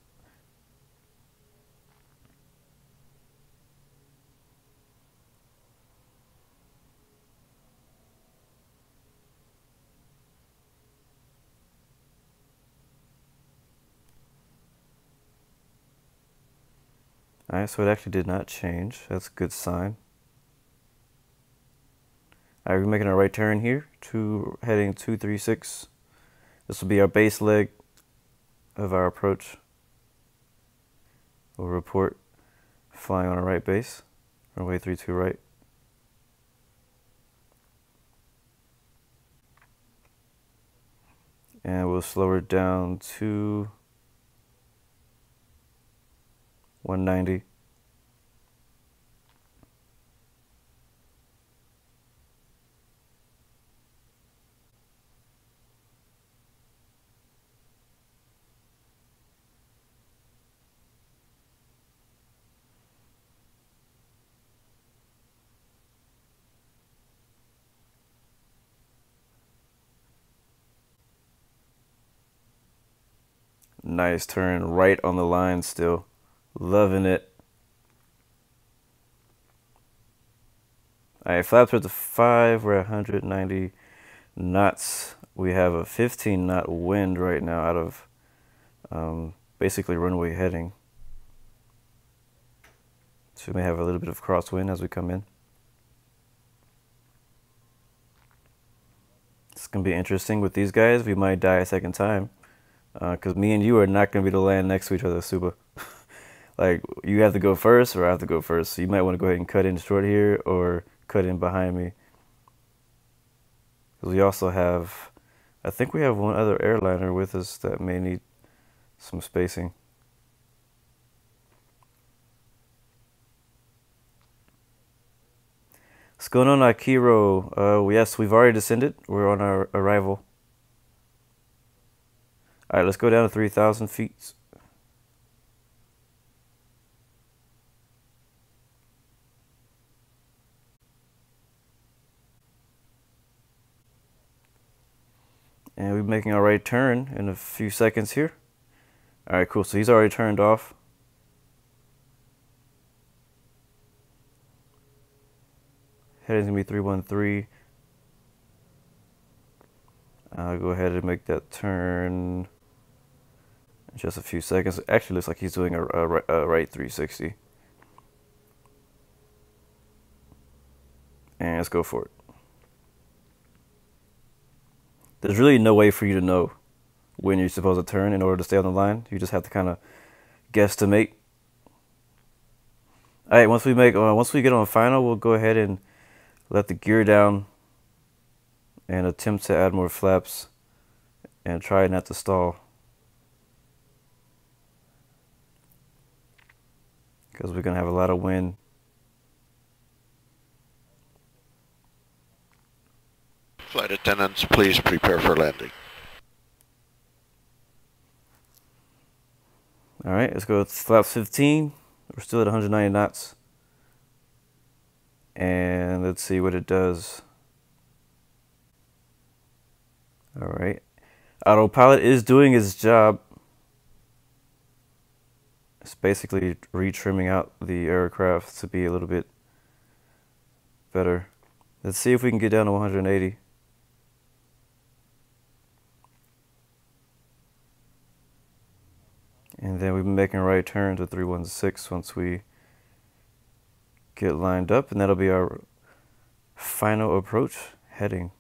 Alright, so it actually did not change. That's a good sign. Alright, we're making a right turn here to heading 236. This will be our base leg of our approach. We'll report flying on a right base, runway 32 right. And we'll slow her down to 190. Nice turn, right on the line still. Loving it. Alright, flaps are at the 5, we're at 190 knots. We have a 15 knot wind right now out of basically runway heading. So we may have a little bit of crosswind as we come in. It's going to be interesting with these guys. We might die a second time Because me and you are not going to be able to land next to each other, Suba. Like, you have to go first or I have to go first. So you might want to go ahead and cut in short here or cut in behind me. Because we also have, I think we have one other airliner with us that may need some spacing. What's going on, Akiro? Yes, we've already descended. We're on our arrival. Alright, let's go down to 3,000 feet. And we're making our right turn in a few seconds here. Alright, cool. So he's already turned off. Heading's going to be 313. I'll go ahead and make that turn in just a few seconds. It actually looks like he's doing a right 360. And let's go for it. There's really no way for you to know when you're supposed to turn in order to stay on the line. You just have to kind of guesstimate. All right, once we get on final, we'll go ahead and let the gear down and attempt to add more flaps and try not to stall. Because we're going to have a lot of wind. Flight attendants, please prepare for landing. All right, let's go with flaps 15. We're still at 190 knots. And let's see what it does. All right. Autopilot is doing its job. It's basically retrimming out the aircraft to be a little bit better. Let's see if we can get down to 180. And then we've been making right turns at 316 once we get lined up, and that'll be our final approach heading.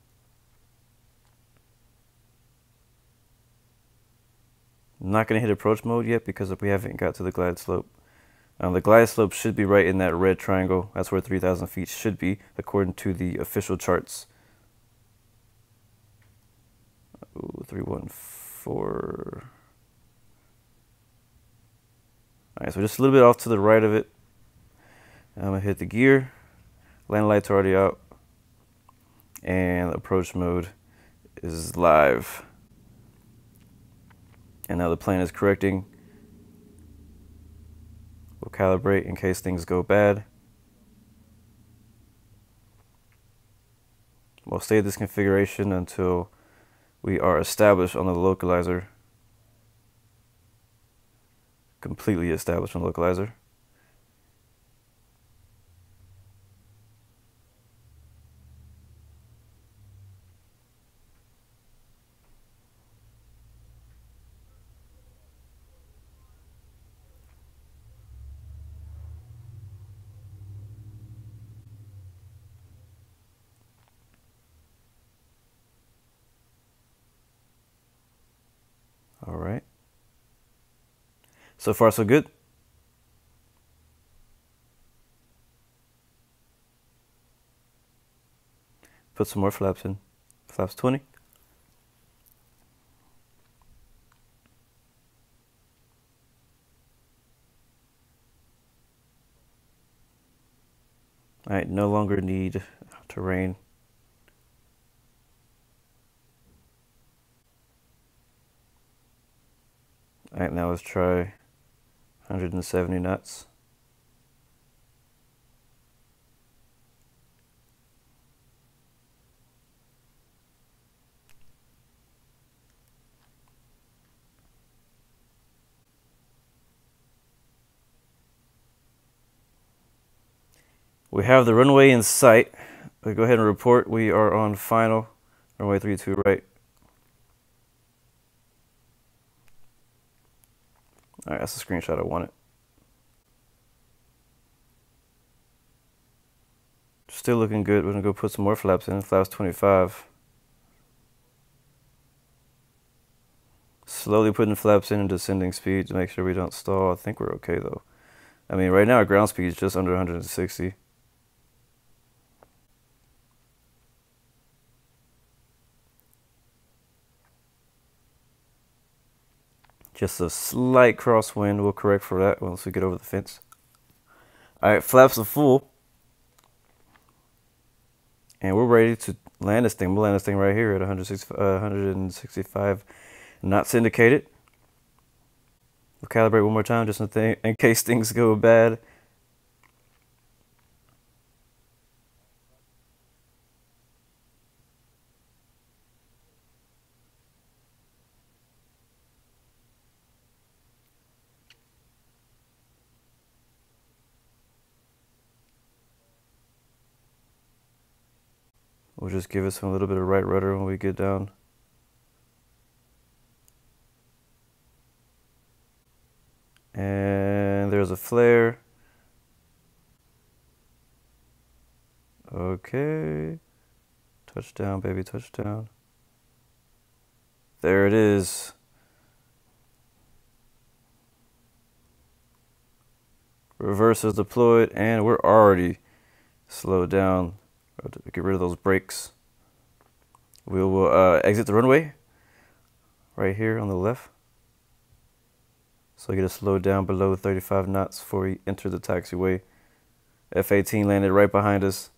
I'm not going to hit approach mode yet because we haven't got to the glide slope. The glide slope should be right in that red triangle. That's where 3,000 feet should be, according to the official charts. Ooh, 314. Alright, so just a little bit off to the right of it. I'm going to hit the gear. Landing lights are already out. And approach mode is live. And now the plane is correcting. We'll calibrate in case things go bad. We'll stay at this configuration until we are established on the localizer. Completely established on the localizer. All right. So far, so good. Put some more flaps in. Flaps 20. All right, no longer need terrain. All right, now let's try 170 knots. We have the runway in sight. We go ahead and report we are on final. Runway 32 right. Alright, that's the screenshot I wanted. Still looking good. We're going to go put some more flaps in. Flaps 25. slowly putting flaps in and descending speed to make sure we don't stall. I think we're okay though. I mean, right now our ground speed is just under 160. Just a slight crosswind. We'll correct for that once we get over the fence. Alright, flaps are full. And we're ready to land this thing. We'll land this thing right here at 165 knots indicated. We'll calibrate one more time just in case things go bad. We'll just give us a little bit of right rudder when we get down. And there's a flare. Okay. Touchdown, baby, touchdown. There it is. Reverse is deployed, and we're already slowed down. Get rid of those brakes. We will exit the runway right here on the left. So get us slowed down below 35 knots before we enter the taxiway. F-18 landed right behind us.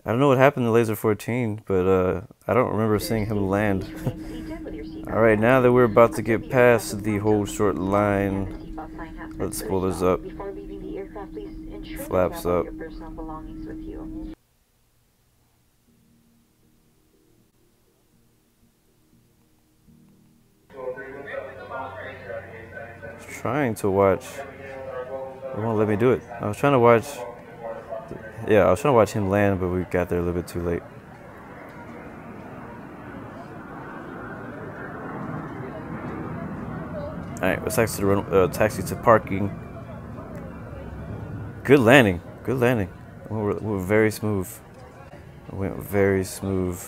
I don't know what happened to Laser 14, but I don't remember seeing him land. Alright, now that we're about to get past the whole short line, let's spoilers up, flaps up. Trying to watch, it won't let me do it. I was trying to watch. Yeah, I was trying to watch him land, but we got there a little bit too late. Alright, let's taxi to parking. Good landing. Good landing. We're very smooth. It went very smooth.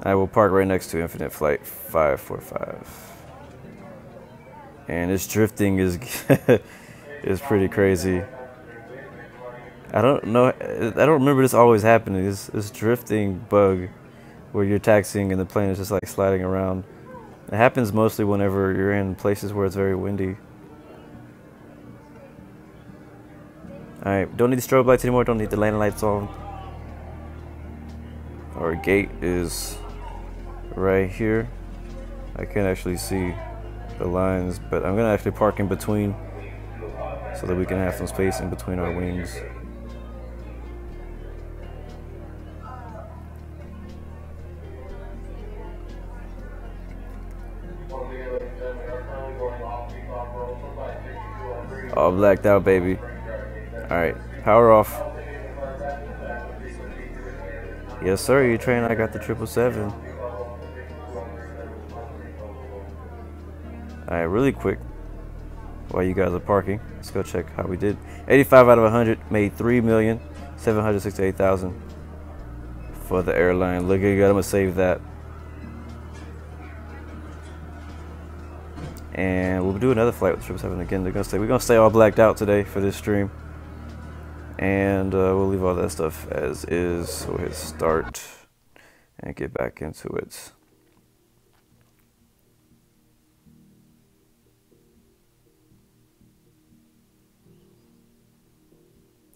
I will park right next to Infinite Flight 545. And this drifting is is pretty crazy. I don't know. I don't remember this always happening. This drifting bug where you're taxiing and the plane is just like sliding around. It happens mostly whenever you're in places where it's very windy. Alright, don't need the strobe lights anymore. Don't need the landing lights on. Our gate is right here. I can't actually see the lines, but I'm gonna actually park in between so that we can have some space in between our wings. All blacked out, baby. Alright, power off. Yes, sir, you train. I got the 777. Alright, really quick, while you guys are parking, let's go check how we did. 85 out of 100, made 3,768,000 for the airline. Look at that, I'm gonna save that. And we'll do another flight with 777 again. We're gonna stay all blacked out today for this stream. And we'll leave all that stuff as is. So we'll hit start and get back into it.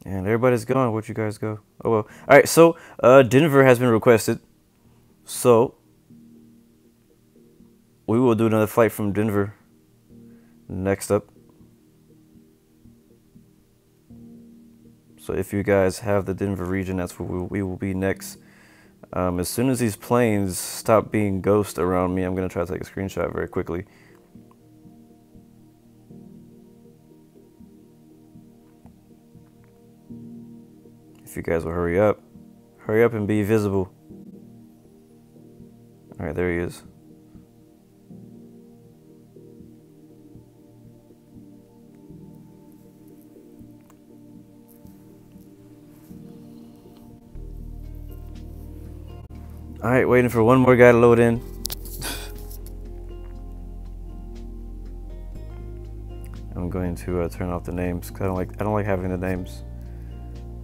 And everybody's gone. Where'd you guys go? Oh well. Alright, so Denver has been requested. So we will do another flight from Denver next up. So if you guys have the Denver region, that's where we will be next. As soon as these planes stop being ghost around me, I'm going to try to take a screenshot very quickly. If you guys will hurry up and be visible. All right, there he is. Alright, waiting for one more guy to load in. I'm going to turn off the names because I don't like having the names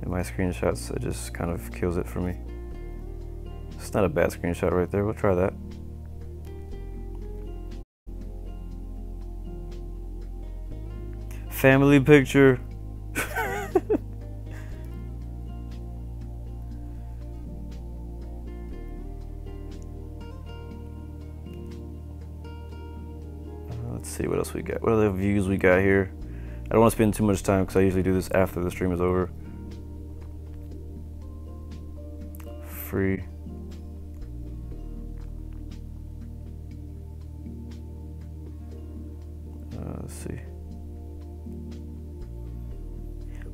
in my screenshots. It just kind of kills it for me. It's not a bad screenshot right there. We'll try that. Family picture. Let's see what else we got. What other views we got here? I don't want to spend too much time because I usually do this after the stream is over. Free. Let's see.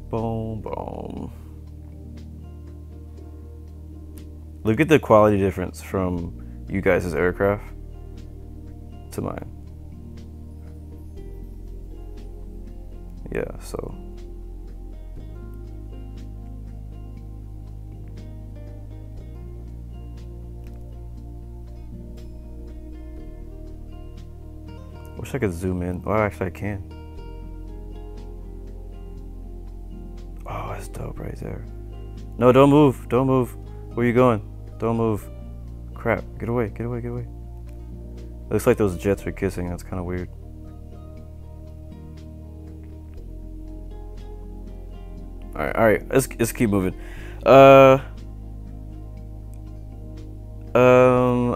Boom, boom. Look at the quality difference from you guys' aircraft to mine. Yeah, so. Wish I could zoom in. Oh, actually I can. Oh, that's dope right there. No, don't move. Don't move. Where you going? Don't move. Crap. Get away. Get away. Get away. Looks like those jets are kissing. That's kind of weird. All right. Let's keep moving.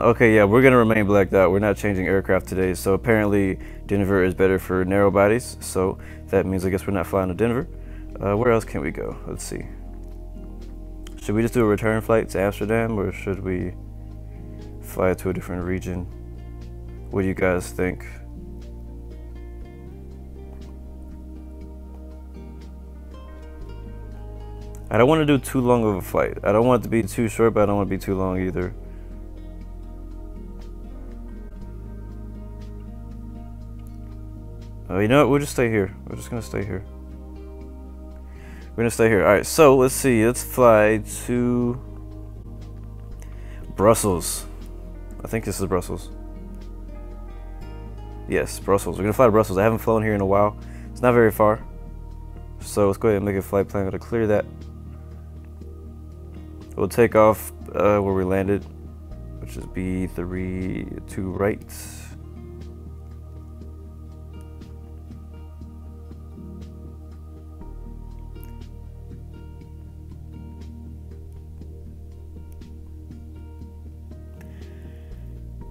Okay, yeah, we're gonna remain blacked out. We're not changing aircraft today. So apparently Denver is better for narrow bodies. So that means I guess we're not flying to Denver. Where else can we go? Let's see. Should we just do a return flight to Amsterdam, or should we fly to a different region? What do you guys think? I don't want to do too long of a flight. I don't want it to be too short, but I don't want to be too long either. You know what? We'll just stay here. We're just gonna stay here. We're gonna stay here. All right. So let's see. Let's fly to Brussels. I think this is Brussels. Yes, Brussels. We're gonna fly to Brussels. I haven't flown here in a while. It's not very far. So let's go ahead and make a flight plan. I'm gonna clear that. We'll take off where we landed, which is B3 to right.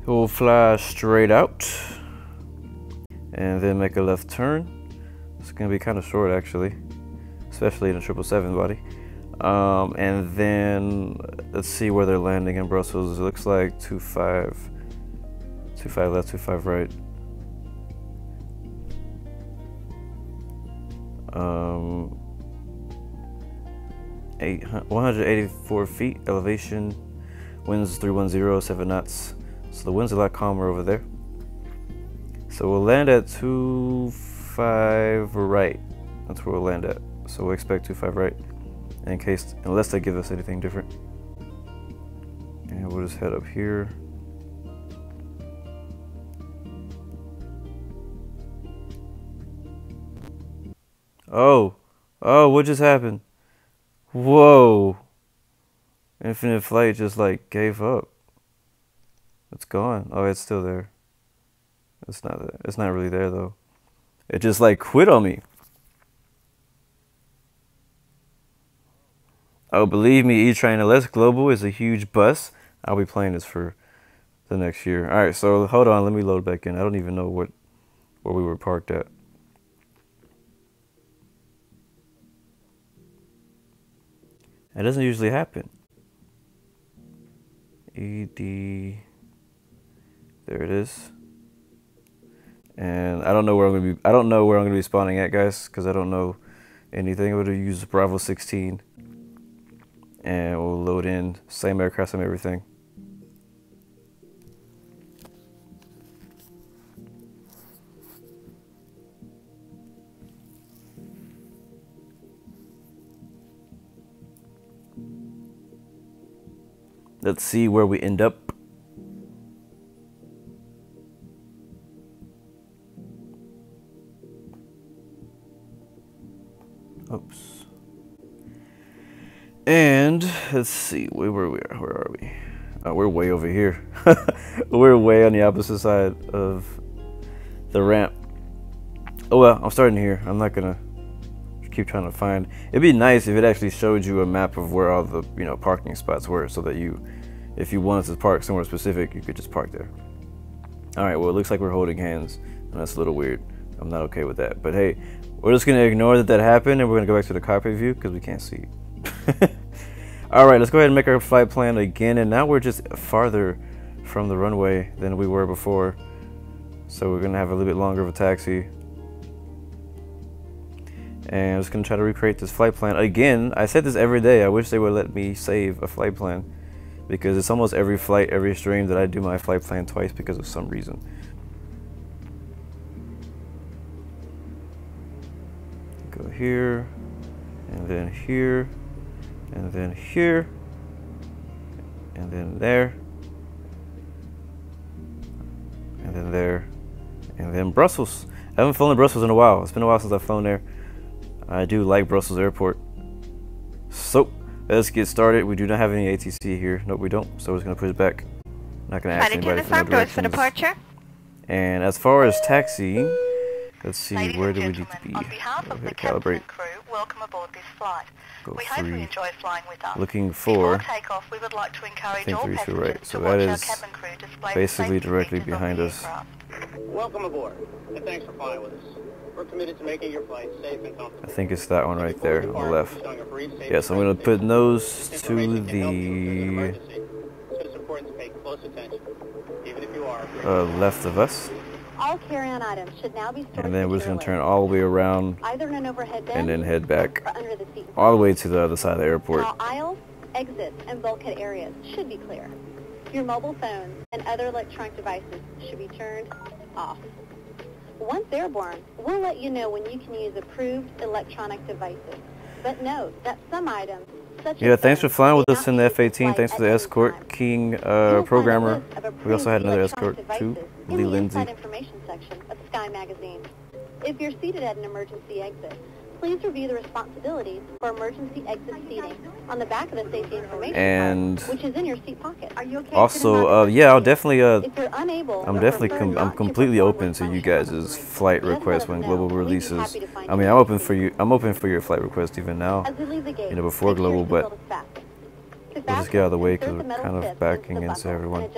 We'll fly straight out and then make a left turn. It's gonna be kind of short actually, especially in a 777 body. And then let's see where they're landing in Brussels. It looks like 25 left, 25 right. 184 feet elevation, winds 310, 7 knots. So the wind's a lot calmer over there. So we'll land at 25 right. That's where we'll land at. So we'll expect 25 right, in case, unless they give us anything different. And we'll just head up here. Oh, what just happened? Whoa. Infinite flight just like gave up. It's gone. Oh, it's still there. It's not really there though. It just like quit on me. Oh, believe me, E-Train LS Global is a huge bus. I'll be playing this for the next year. All right, so hold on. Let me load back in. I don't even know where we were parked at. That doesn't usually happen. ED. There it is. And I don't know where I'm gonna be spawning at, guys, because I don't know anything. I'm gonna use Bravo 16, and we'll load in same aircraft, same everything. Let's see where we end up. Oops. And let's see, where are we? Oh, we're way over here. We're way on the opposite side of the ramp. Oh well, I'm starting here. I'm not gonna keep trying to find. It'd be nice if it actually showed you a map of where all the parking spots were, so that you, if you wanted to park somewhere specific, you could just park there. All right. Well, it looks like we're holding hands, and that's a little weird. I'm not okay with that. But hey, we're just gonna ignore that happened, and we're gonna go back to the cockpit view because we can't see it. All right, let's go ahead and make our flight plan again, and now we're just farther from the runway than we were before, so we're gonna have a little bit longer of a taxi. And I'm just gonna try to recreate this flight plan again. I said this every day. I wish they would let me save a flight plan, because it's almost every flight, every stream that I do my flight plan twice because of some reason. Go here, and then here, and then here, and then there, and then there, and then Brussels. I haven't flown to Brussels in a while. It's been a while since I've flown there. I do like Brussels Airport. So let's get started. We do not have any ATC here. Nope, we don't. So we're just gonna push it back. Not gonna ask anybody for no directions. For departure. And as far as taxiing, let's see, where do we need to be? On behalf of the captain and crew, welcome aboard this flight. We hope you enjoy flying with us. Looking for Before takeoff, we would like to encourage all right. passengers So to that watch our is cabin crew display basically the safety directly features of behind the us. aircraft. Welcome aboard, and thanks for flying with us. We're committed to making your flight safe and comfortable. I think it's that one right there on the left. Yes, I'm going to put those to the left of us. All carry-on items should now be stored. And then we're just going to turn all the way around either in an overhead bin and then head back or under the seat. all the way to the other side of the airport. Now, aisles, exits, and bulkhead areas should be clear. Your mobile phones and other electronic devices should be turned off. Once airborne, we'll let you know when you can use approved electronic devices. But note that some items, such as Thanks for flying with us in the F-18. F-18. Thanks for the escort, King programmer. We also had another escort too, Lee Lindsay. In the inside information section of Sky Magazine. If you're seated at an emergency exit, please review the responsibilities for emergency exit seating on the back of the safety information card, which is in your seat pocket. Are you okay? Also, yeah, I'll definitely. If you're unable, I'm completely open to you guys' flight requests when global releases. I mean, I'm open for your flight request even now. Before global, but we'll just get out of the way because we're kind of backing into everyone.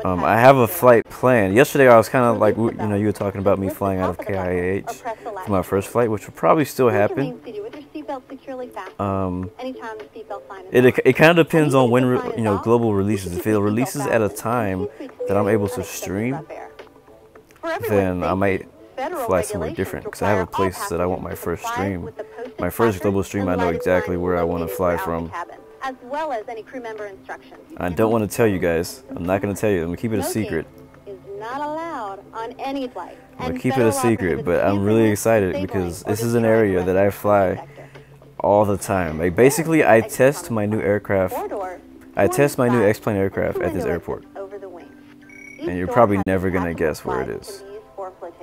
I have a flight plan. Yesterday I was kind of like, you were talking about me flying out of KIH for my first flight, which will probably still happen. It kind of depends on when global releases. If it releases at a time that I'm able to stream, then I might fly somewhere different, because I have a place that I want my first stream. My first global stream, I know exactly where I want to fly from. As well as any crew member instructions. I don't want to tell you guys. I'm not going to tell you. I'm going to keep it a secret. Is not allowed on any flight. I'm going to keep it a secret, but I'm really excited because this is an area that I fly all the time. Like, basically, I test my new aircraft. I test my new X-plane aircraft at this airport. And you're probably never going to guess where it is.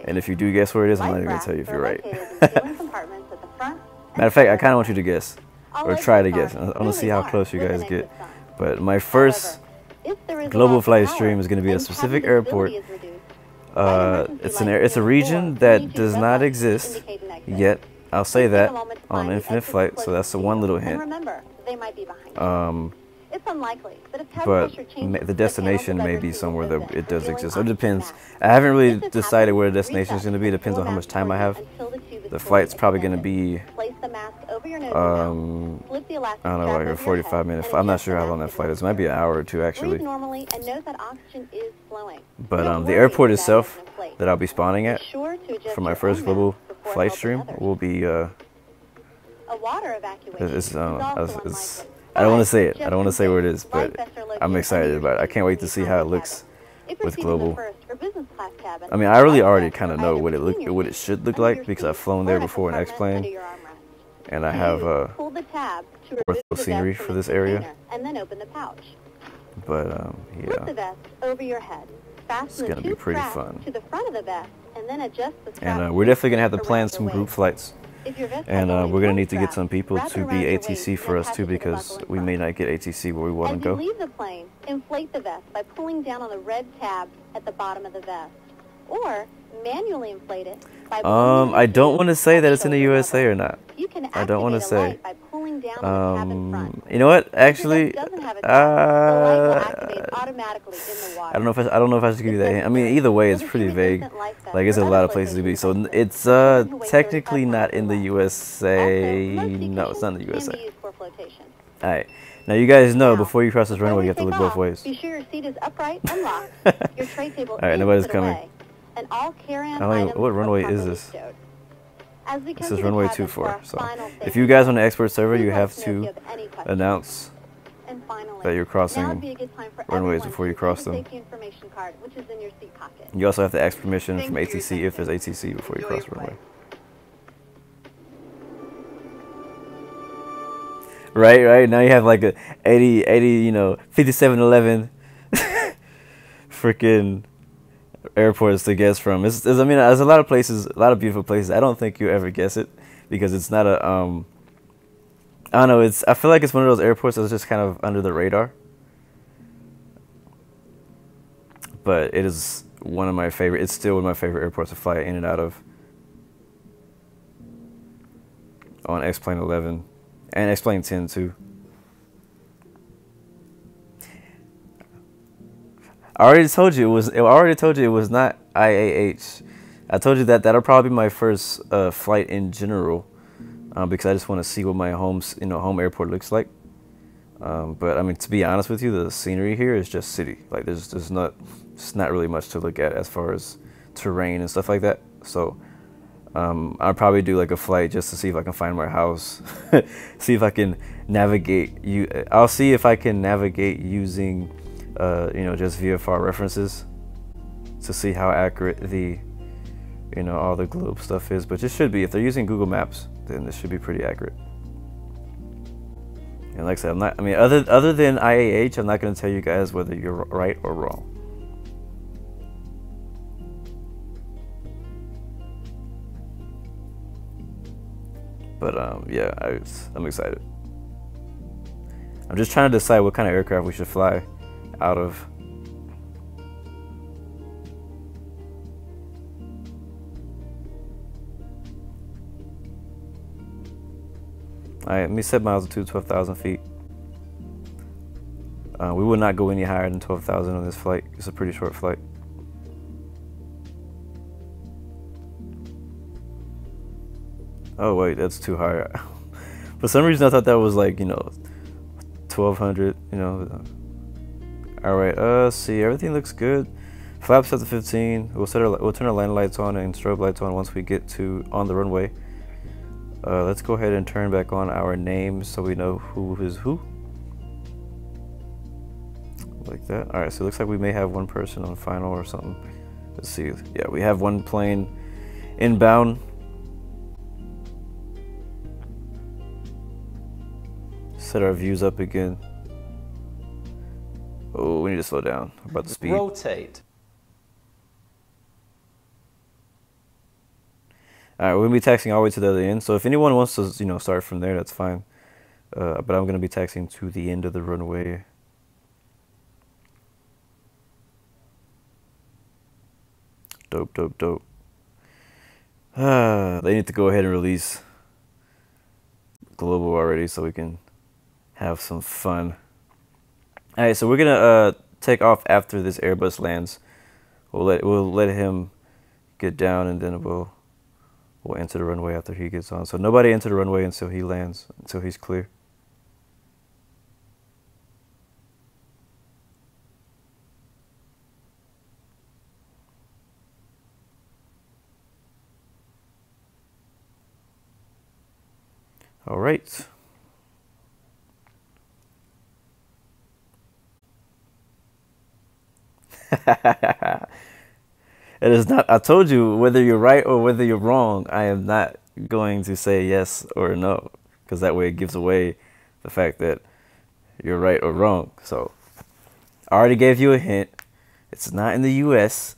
And if you do guess where it is, I'm not even going to tell you if you're right. Matter of fact, I kind of want you to guess. Or try to guess. I want to see how close you guys get. But my first global flight stream is going to be a specific airport. It's a region that does not exist yet. I'll say that on Infinite Flight, so that's the one little hint. It's unlikely, but the destination may be somewhere that it does exist. It depends. I haven't really decided where the destination is going to be. It depends on how much time I have. The flight's probably going to be, I don't know, like a 45-minute flight. I'm not sure how long that flight is. It might be an hour or two, actually. But the airport itself that I'll be spawning at for my first global flight stream will be, I don't want to say it. I don't want to say where it is, but I'm excited about it. I can't wait to see how it looks with global. I mean, I really already kind of know what it should look like because I've flown there before in X-plane, and I have ortho scenery for this area. But Flip the yeah, vest over your head. Fasten gonna the be two pretty straps fun. to the front of the vest, and then adjust the strap. And we're definitely gonna have to around plan your some waist. group flights. If your vest And has only we're gonna one need to get strap, some people wrap it to around be your ATC waist for and us attach too, it to the because buckle in we front. may not get ATC where we want to As you go. leave the plane, inflate the vest by pulling down on the red tab at the bottom of the vest, or manually inflate it by blowing I the don't heat want to say at that it's in the shoulder USA level. or not. You can I don't want to activate a say. light by pulling down on the tab in front. You know what? If your vest Actually, doesn't have a tab, the light will activate automatically in the water. I don't know if I should give you that hint. I mean, either way, it's pretty vague. Like, it's a lot of places to be. So it's technically not in the USA. No, it's not in the USA. All right. Now you guys know, before you cross this runway, you have to look both ways. Be sure your seat is upright and locked. Your tray table All right, nobody's put coming. away, and all carry-on I don't even, items what are runway is properly this? stowed. As we This come is to the runway cabin for 24. our So final if safety you guys on check, the expert server, please you let have us know if to you have any questions. announce And finally, that you're now crossing would be a good time for runways everyone before you to cross take the them. safety information card, which is in your seat pocket. You also have to ask permission from Thank you, ATC if there's ATC before you Enjoy cross your the runway. flight. Right. Now you have like a 80, 5711 freaking airports to guess from. I mean, there's a lot of places, a lot of beautiful places. I don't think you ever guess it because it's not a, I don't know. I feel like it's one of those airports that's just kind of under the radar. But it is one of my favorite. It's still one of my favorite airports to fly in and out of. On X-Plane 11 and X-Plane 10 too. I already told you it was not IAH. I told you that that'll probably be my first flight in general, because I just want to see what my home airport looks like. But I mean, to be honest with you, the scenery here is just city. Like there's not really much to look at as far as terrain and stuff like that. So I'll probably do like a flight just to see if I can find my house, see if I can navigate. I'll see if I can navigate using, just VFR references to see how accurate the, all the globe stuff is. But it should be, if they're using Google Maps, then this should be pretty accurate. And like I said, other than IAH, I'm not going to tell you guys whether you're right or wrong. But yeah, I'm excited. I'm just trying to decide what kind of aircraft we should fly out of. All right, let me set my altitude 12,000 feet. We will not go any higher than 12,000 on this flight. It's a pretty short flight. Oh wait, that's too high. For some reason I thought that was like, 1,200, All right, see, everything looks good. Flaps set to 15. We'll turn our landing lights on and strobe lights on once we get on the runway. Let's go ahead and turn back on our names so we know who is who. Like that. All right, so it looks like we may have one person on final or something. Let's see. Yeah, we have one plane inbound. Set our views up again. Oh, we need to slow down about the speed. Rotate. All right, we're gonna be taxiing all the way to the other end. So if anyone wants to, start from there, that's fine. But I'm gonna be taxiing to the end of the runway. Dope. They need to go ahead and release global already, so we can have some fun. All right, so we're gonna take off after this Airbus lands. We'll let him get down, and then we'll enter the runway after he gets on. So nobody enter the runway until he lands, until he's clear. All right. It is not. I told you, whether you're right or whether you're wrong, I am not going to say yes or no, because that way it gives away the fact that you're right or wrong. So I already gave you a hint. It's not in the U.S.,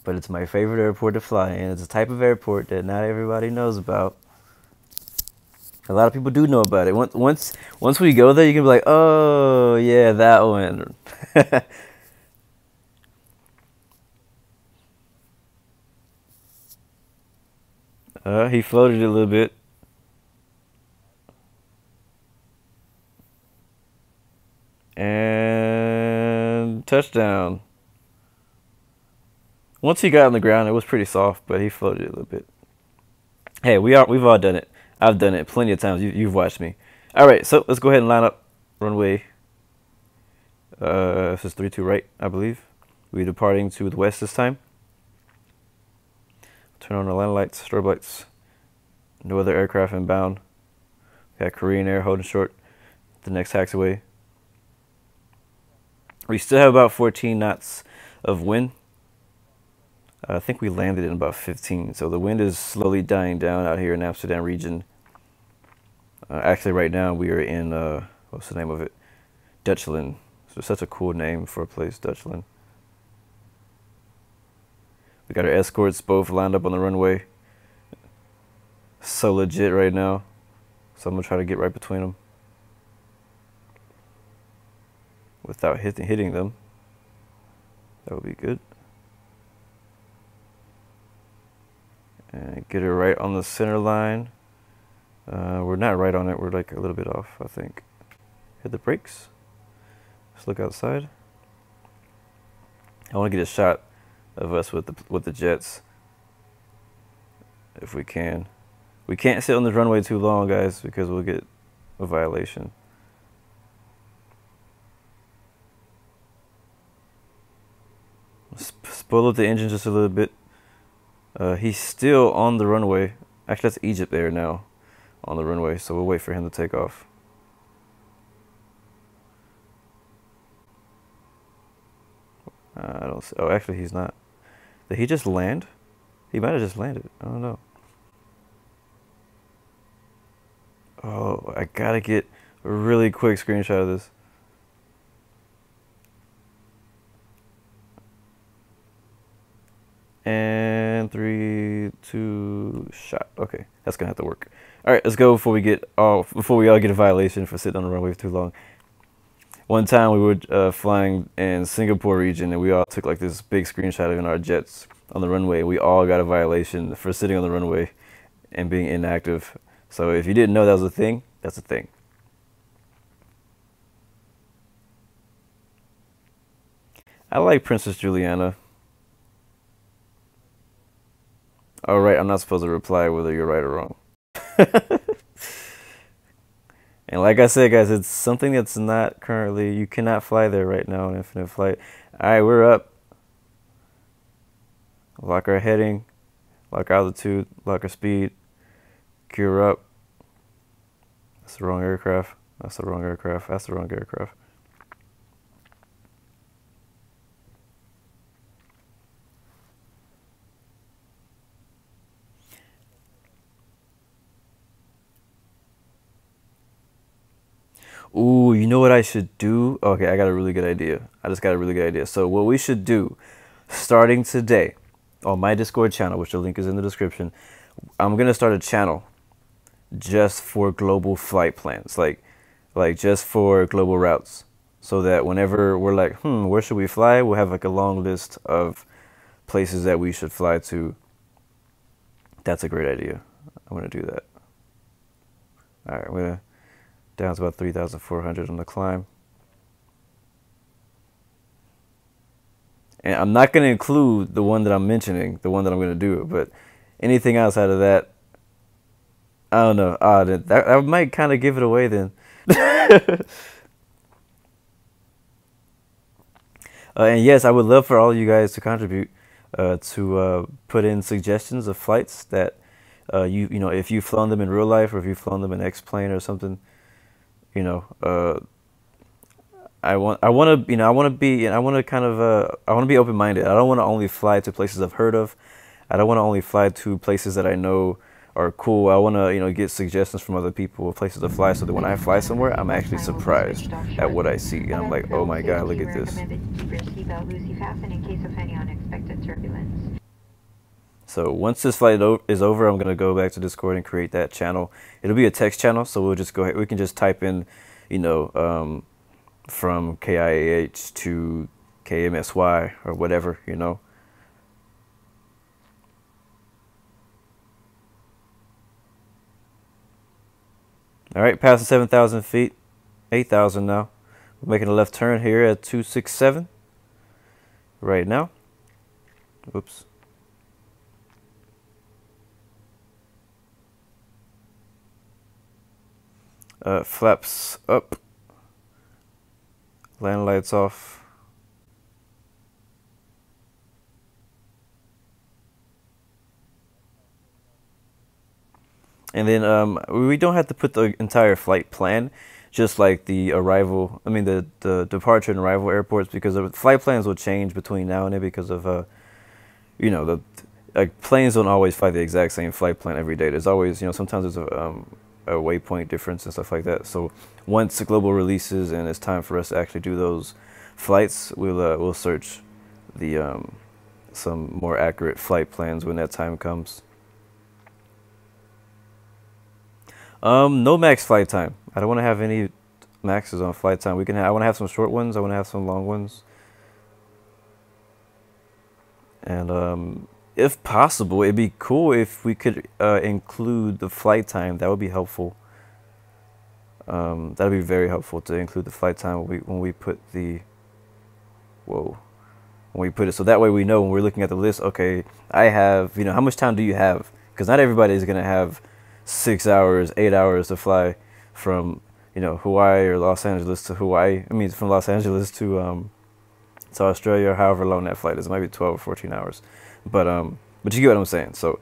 but it's my favorite airport to fly in. It's a type of airport that not everybody knows about. A lot of people do know about it. Once we go there, you can be like, oh, yeah, that one. He floated it a little bit. And touchdown. Once he got on the ground, it was pretty soft, but he floated it a little bit. Hey, we've all done it. I've done it plenty of times. You've watched me. All right, so let's go ahead and line up runway. This is 32 right, I believe. We're departing to the west this time. Turn on the landing lights, strobe lights. No other aircraft inbound. We got Korean Air holding short. The next taxiway. We still have about 14 knots of wind. I think we landed in about 15. So the wind is slowly dying down out here in Amsterdam region. Actually, right now we are in, what's the name of it? Dutchland. So such a cool name for a place, Dutchland. We got our escorts both lined up on the runway. So legit right now. So I'm going to try to get right between them without hitting them. That would be good. And get it right on the center line. We're not right on it. We're like a little bit off, I think. Hit the brakes. Let's look outside. I want to get a shot of us with the jets, if we can. We can't sit on the runway too long, guys, because we'll get a violation. Spoil up the engine just a little bit. He's still on the runway. Actually, that's Egypt there now on the runway, so we'll wait for him to take off. I don't see. Oh, actually, he's not. Did he just land? He might have just landed. I don't know. Oh, I gotta get a really quick screenshot of this. And 3, 2, shot. Okay, that's gonna have to work. All right, let's go before we all get a violation for sitting on the runway for too long. One time we were flying in Singapore region, and we all took like this big screenshot of our jets on the runway. We all got a violation for sitting on the runway and being inactive. So if you didn't know that was a thing, that's a thing. I like Princess Juliana. All right, I'm not supposed to reply whether you're right or wrong. And like I said, guys, it's something that's not currently, you cannot fly there right now on Infinite Flight. All right, we're up. Lock our heading, lock altitude, lock our speed, gear up. That's the wrong aircraft. That's the wrong aircraft. That's the wrong aircraft. Ooh, you know what I should do? Okay, I got a really good idea. I just got a really good idea. So what we should do, starting today, on my Discord channel, which the link is in the description, I'm going to start a channel just for global flight plans, like just for global routes, so that whenever we're like, where should we fly? We'll have like a long list of places that we should fly to. That's a great idea. I'm going to do that. All right, I'm going to down to about 3,400 on the climb. And I'm not going to include the one that I'm mentioning, the one that I'm going to do, but anything outside of that, I don't know. That might kind of give it away then. And yes, I would love for all of you guys to contribute to put in suggestions of flights that you know, if you've flown them in real life or if you've flown them in X-plane or something. You know, I want to be open-minded. I don't want to only fly to places I've heard of. I don't want to only fly to places that I know are cool. I want to, you know, get suggestions from other people of places to fly, so that when I fly somewhere, I'm actually surprised at what I see, and I'm like, oh my god, look at this. So once this flight is over, I'm gonna go back to Discord and create that channel. It'll be a text channel, so we'll just go ahead. We can just type in, you know, from KIAH to KMSY or whatever, you know. All right, passing 7,000 feet, 8,000 now. We're making a left turn here at 267 right now. Oops. Flaps up. Land lights off. And then we don't have to put the entire flight plan, just like the arrival, I mean the departure and arrival airports, because the flight plans will change between now and then because of, you know, like planes don't always fly the exact same flight plan every day. There's always, you know, sometimes there's a waypoint difference and stuff like that. So once the global releases and it's time for us to actually do those flights, we'll search the some more accurate flight plans when that time comes. No max flight time. I don't want to have any maxes on flight time. I want to have some short ones. I want to have some long ones. And if possible, it'd be cool if we could include the flight time. That would be helpful. That'd be very helpful to include the flight time when we put the when we put it, so that way we know when we're looking at the list. Okay, I have, you know, how much time do you have? Because not everybody is gonna have 6 hours, 8 hours to fly from, you know, Hawaii or Los Angeles to Hawaii. I mean, from Los Angeles to Australia, or however long that flight is. It might be 12 or 14 hours. But you get what I'm saying. So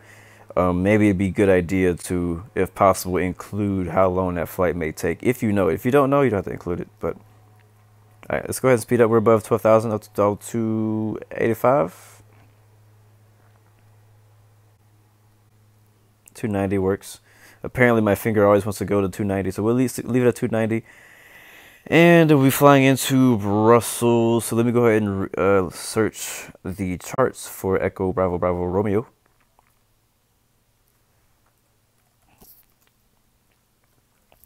maybe it'd be a good idea to, if possible, include how long that flight may take. If you know it. If you don't know, you don't have to include it. But all right, let's go ahead and speed up. We're above 12,000, up to 285. 290 works. Apparently my finger always wants to go to 290, so we'll leave it at 290. And we'll be flying into Brussels. So let me go ahead and search the charts for Echo Bravo Bravo Romeo.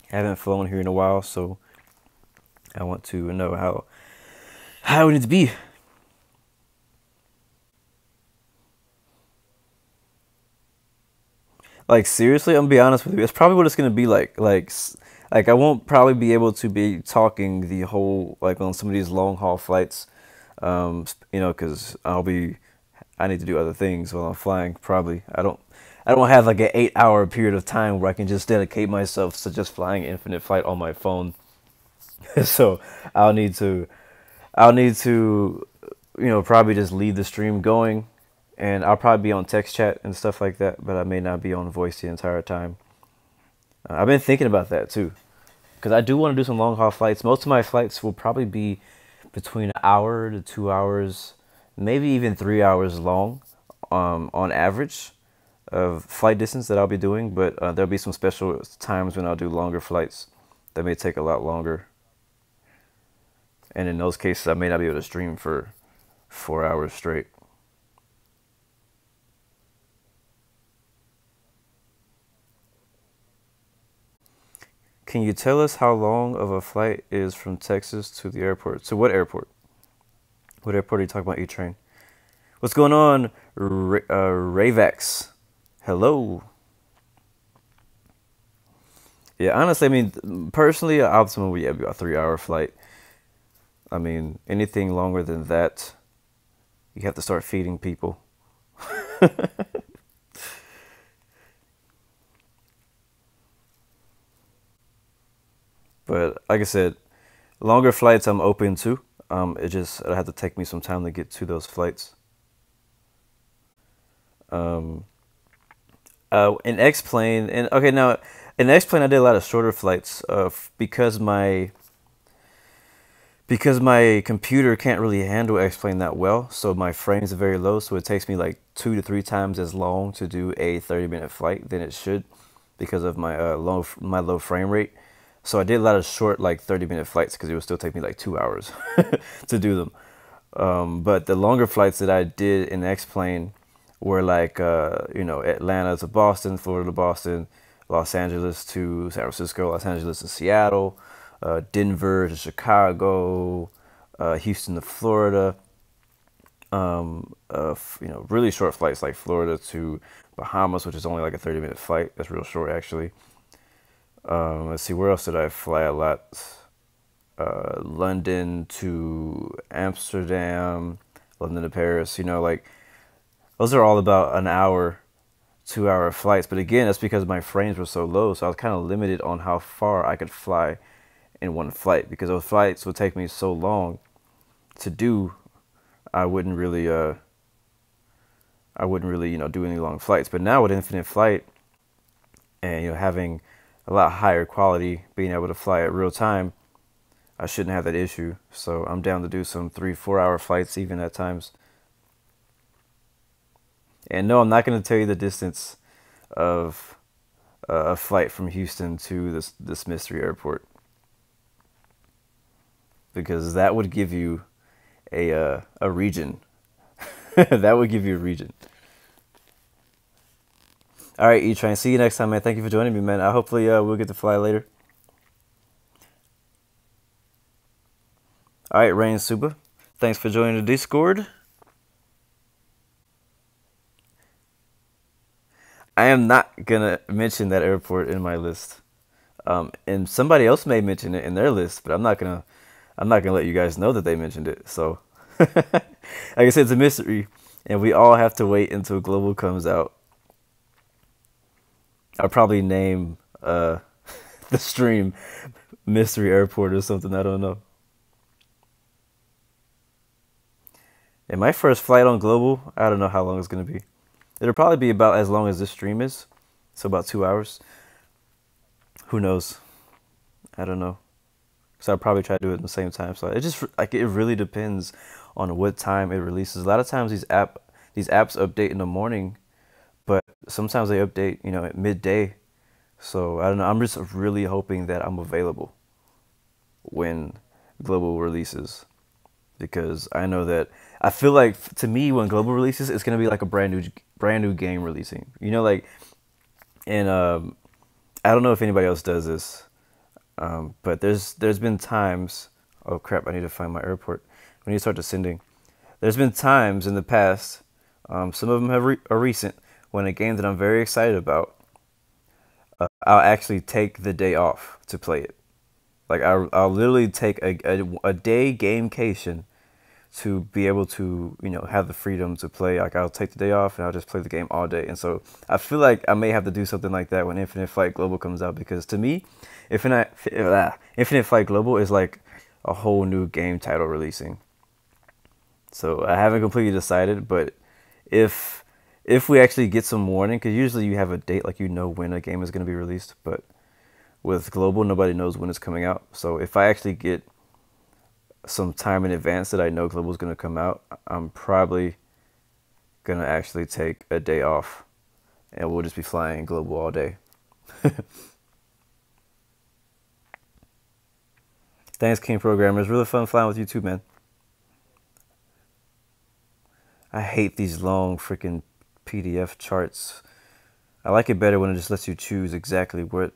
Haven't flown here in a while, so I want to know how it needs to be. Like, seriously, I'm gonna be honest with you. It's probably what it's gonna be like. Like I won't probably be able to be talking the whole, like, on some of these long haul flights, you know, because I need to do other things while I'm flying. Probably I don't have like an 8-hour period of time where I can just dedicate myself to just flying infinite flight on my phone. So I'll need to, you know, probably just leave the stream going. And I'll probably be on text chat and stuff like that, but I may not be on voice the entire time. I've been thinking about that too, because I do want to do some long haul flights. Most of my flights will probably be between an hour to 2 hours, maybe even 3 hours long, on average, of flight distance that I'll be doing. But there'll be some special times when I'll do longer flights that may take a lot longer. And in those cases, I may not be able to stream for 4 hours straight. Can you tell us how long of a flight is from Texas to the airport? So what airport? What airport are you talking about, E-Train? What's going on, Ravex? Hello. Yeah, honestly, I mean, personally, optimal would be about a 3-hour flight. I mean, anything longer than that, you have to start feeding people. But like I said, longer flights I'm open to. It'll have to take me some time to get to those flights. In X-Plane, and okay, now in X-Plane I did a lot of shorter flights because because my computer can't really handle X-Plane that well, so my frames are very low, so it takes me like 2 to 3 times as long to do a 30-minute flight than it should because of my low frame rate. So I did a lot of short, like 30-minute flights because it would still take me like 2 hours to do them. But the longer flights that I did in X-Plane were like, Atlanta to Boston, Florida to Boston, Los Angeles to San Francisco, Los Angeles to Seattle, Denver to Chicago, Houston to Florida. Really short flights like Florida to Bahamas, which is only like a 30-minute flight. That's real short, actually. Let's see, where else did I fly a lot? London to Amsterdam, London to Paris. Like those are all about an hour, 2-hour flights. But again, that's because my frames were so low, so I was kind of limited on how far I could fly in one flight because those flights would take me so long to do. I wouldn't really do any long flights. But now with infinite flight and having a lot higher quality, being able to fly at real time, I shouldn't have that issue. So I'm down to do some 3-4 hour flights even at times. And no, I'm not going to tell you the distance of a flight from Houston to this mystery airport, because that would give you a region. That would give you a region. All right, E-Train. See you next time, man. Thank you for joining me, man. Hopefully we'll get to fly later. All right, Rain Suba. Thanks for joining the Discord. I am not gonna mention that airport in my list, and somebody else may mention it in their list, but I'm not gonna let you guys know that they mentioned it. So, like I said, it's a mystery, and we all have to wait until Global comes out. I'll probably name the stream Mystery Airport or something. I don't know. And my first flight on Global, I don't know how long it's gonna be. It'll probably be about as long as this stream is, so about 2 hours. Who knows? I don't know. So I'll probably try to do it at the same time. So it just it really depends on what time it releases. A lot of times these apps update in the morning, but sometimes they update at midday. So I don't know. I'm just really hoping that I'm available when Global releases, because I know that I feel like, to me, when Global releases, it's gonna be like a brand new game releasing. And I don't know if anybody else does this, but there's been times. Oh crap! I need to find my airport. We need to start descending. There's been times in the past, some of them are recent, when a game that I'm very excited about, I'll actually take the day off to play it. Like I'll literally take a day gamecation to be able to have the freedom to play. Like I'll take the day off and I'll just play the game all day. And so I feel like I may have to do something like that when Infinite Flight Global comes out, because to me, Infinite Flight Global is like a whole new game title releasing. So I haven't completely decided, but if we actually get some warning, because usually you have a date, like when a game is going to be released, but with Global, nobody knows when it's coming out. So if I actually get some time in advance that I know Global is going to come out, I'm probably going to actually take a day off, and we'll just be flying Global all day. Thanks, King Programmer. It's really fun flying with you too, man. I hate these long freaking PDF charts. I like it better when it just lets you choose exactly what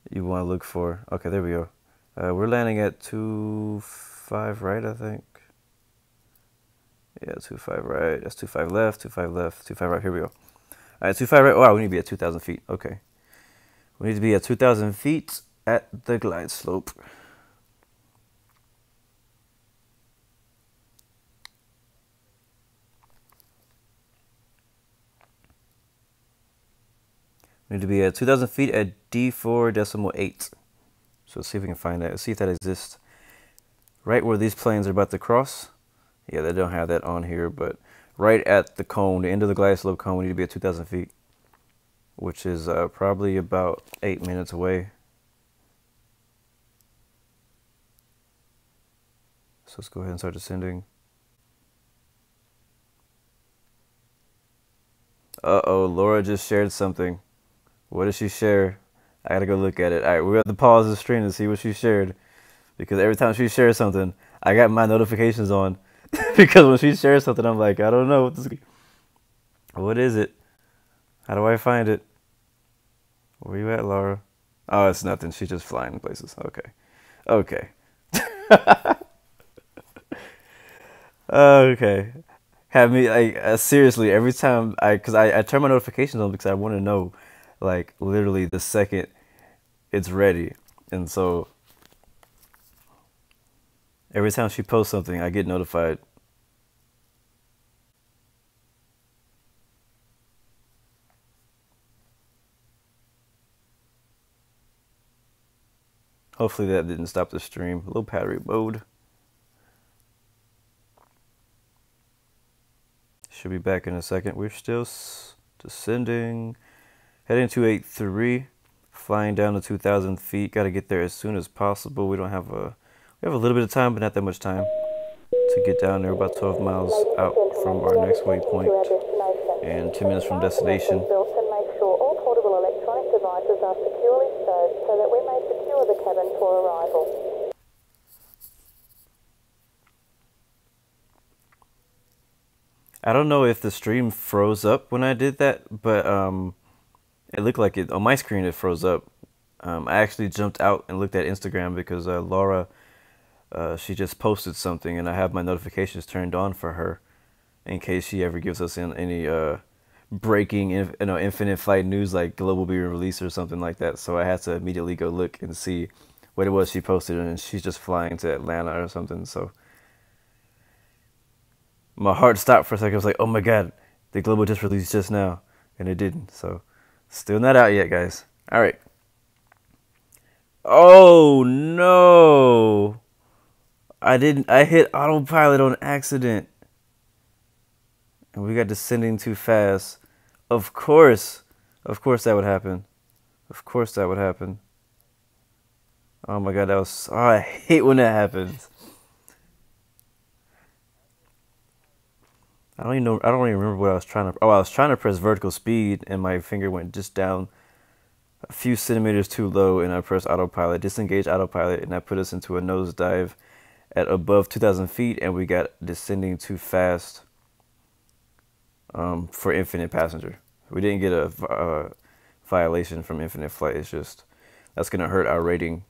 you want to look for. Okay, there we go. We're landing at 25 right, I think. Yeah, 25 right. That's 25 left, 25 left, 25 right. Here we go. All right, 25 right. Wow, we need to be at 2,000 feet. Okay. We need to be at 2,000 feet at the glide slope. We need to be at 2,000 feet at D4.8. So let's see if we can find that. Let's see if that exists. Right where these planes are about to cross. Yeah, they don't have that on here, but right at the cone, the end of the glide slope cone, we need to be at 2,000 feet, which is probably about 8 minutes away. So let's go ahead and start descending. Uh-oh, Laura just shared something. What did she share? I gotta go look at it. Alright, we have to pause the stream to see what she shared. Because every time she shares something, I got my notifications on. Because when she shares something, I'm like, I don't know what this is. What is it? How do I find it? Where you at, Laura? Oh, it's nothing. She's just flying places. Okay. Okay. Okay. Have me, like, seriously, every time because I turn my notifications on because I want to know, like, literally the second it's ready. And so every time she posts something, I get notified. Hopefully that didn't stop the stream. Low battery mode. Should be back in a second. We're still descending. Heading to 83. Flying down to 2,000 feet. Got to get there as soon as possible. We have a little bit of time, but not that much time to get down there. About 12 miles out from our next waypoint and 10 minutes from destination. Make sure all portable electronic devices are securely stowed so that we may secure the cabin for arrival. I don't know if the stream froze up when I did that, but it looked like it on my screen. It froze up. I actually jumped out and looked at Instagram because Laura, she just posted something, and I have my notifications turned on for her in case she ever gives us any breaking, infinite flight news like global being released or something like that. So I had to immediately go look and see what it was she posted, and she's just flying to Atlanta or something. So my heart stopped for a second. I was like, oh my God, the global just released just now, and it didn't. So still not out yet, guys. All right. Oh no, I hit autopilot on accident, and we got descending too fast. Of course that would happen. Of course that would happen. Oh my God, I hate when that happens. I don't even remember what I was trying to. Oh, I was trying to press vertical speed, and my finger went just down a few centimeters too low, and I pressed autopilot, disengage autopilot, and that put us into a nosedive at above 2,000 feet, and we got descending too fast for infinite passenger. We didn't get a violation from infinite flight. It's just that's going to hurt our rating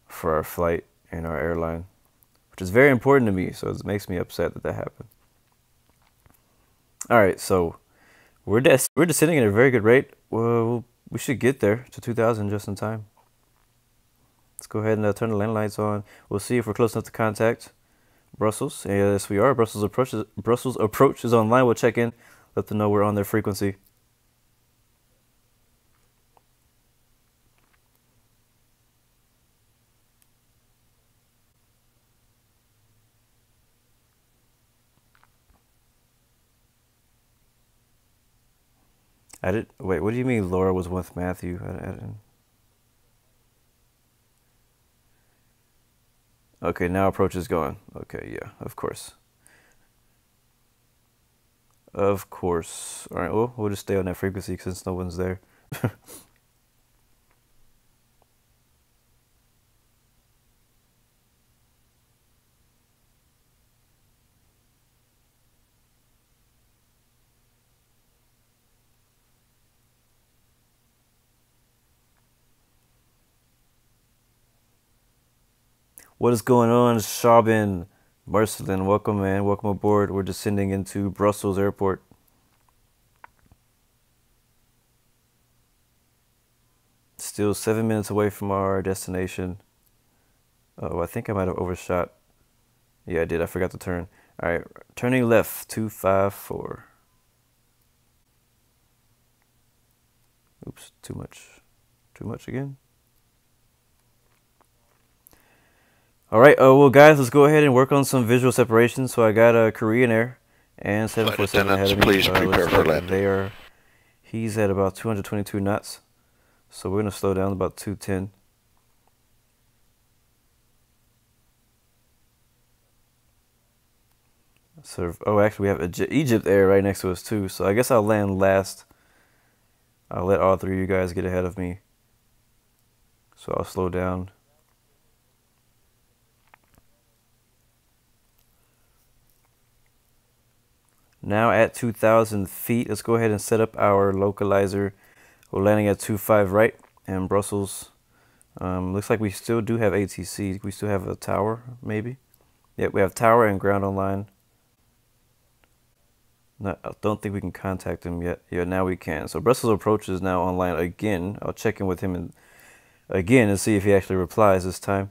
for our flight and our airline, which is very important to me, so it makes me upset that happened. All right, so we're descending at a very good rate. Well, we should get there to 2,000 just in time. Let's go ahead and turn the landing lights on. We'll see if we're close enough to contact Brussels. Yes, we are. Brussels approach is online. We'll check in, let them know we're on their frequency. Wait, what do you mean Laura was with Matthew? I didn't. Okay, now approach is going. Okay, yeah, of course. Of course. All right, well, we'll just stay on that frequency since no one's there. What is going on, Shabin? Marcelin, welcome, man. Welcome aboard. We're descending into Brussels Airport. Still 7 minutes away from our destination. Oh, I think I might have overshot. Yeah, I did. I forgot to turn. All right, turning left, 254. Oops, too much. Too much again. All right, well, guys, let's go ahead and work on some visual separation. So I got a Korean Air and 747 ahead of me. Please prepare for landing. He's at about 222 knots. So we're going to slow down about 210. Oh, actually, we have Egypt Air right next to us too. So I guess I'll land last. I'll let all three of you guys get ahead of me. So I'll slow down. Now at 2,000 feet, let's go ahead and set up our localizer. We're landing at 25 right in Brussels. Looks like we still do have ATC. We still have a tower, maybe. Yeah, we have tower and ground online. I don't think we can contact him yet. Yeah, now we can. So Brussels approach is now online again. I'll check in with him again and see if he actually replies this time.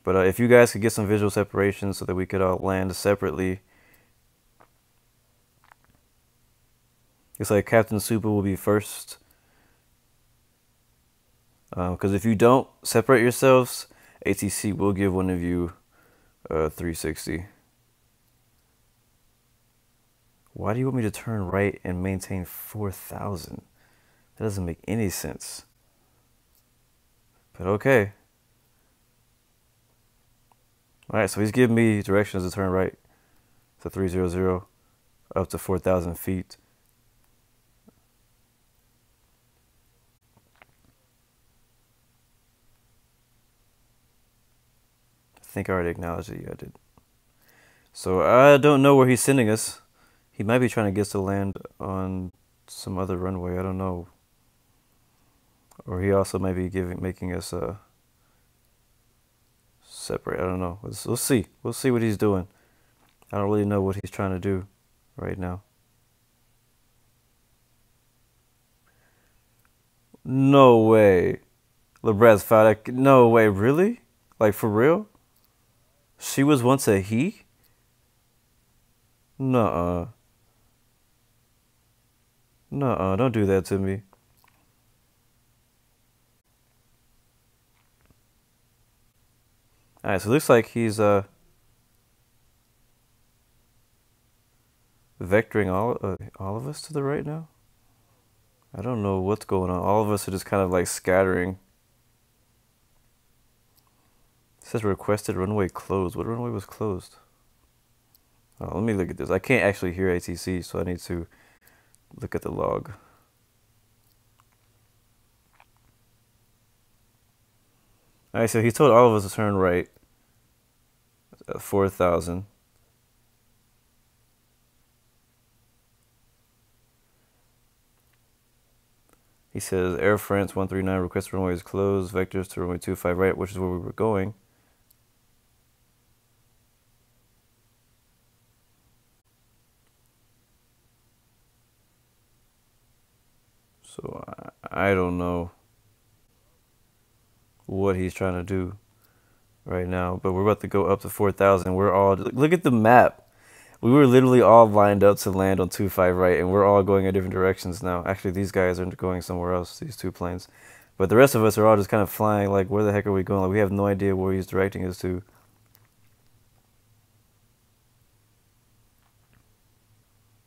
But if you guys could get some visual separation so that we could all land separately. Looks like Captain Super will be first. Because if you don't separate yourselves, ATC will give one of you 360. Why do you want me to turn right and maintain 4,000? That doesn't make any sense. But okay. Alright, so he's giving me directions to turn right to 300 up to 4,000 feet. I think I already acknowledged it. Yeah, I did. So I don't know where he's sending us. He might be trying to get us to land on some other runway. I don't know. Or he also might be making us separate. I don't know. We'll see. We'll see what he's doing. I don't really know what he's trying to do right now. No way. Lebret's found. No way. Really? Like for real? She was once a he? Nuh-uh. Nuh-uh, don't do that to me. Alright, so it looks like he's vectoring all of us to the right now. I don't know what's going on. All of us are just kind of like scattering. It says requested runway closed. What runway was closed? Oh, let me look at this. I can't actually hear ATC, so I need to look at the log. Alright, so he told all of us to turn right. 4,000. He says Air France 139 request runway is closed. Vectors to runway 25 right, which is where we were going. So I don't know what he's trying to do right now, but we're about to go up to 4,000. We're all, look at the map. We were literally all lined up to land on 25 right, and we're all going in different directions now. Actually, these guys are going somewhere else, these two planes. But the rest of us are all just kind of flying, like, where the heck are we going? Like, we have no idea where he's directing us to.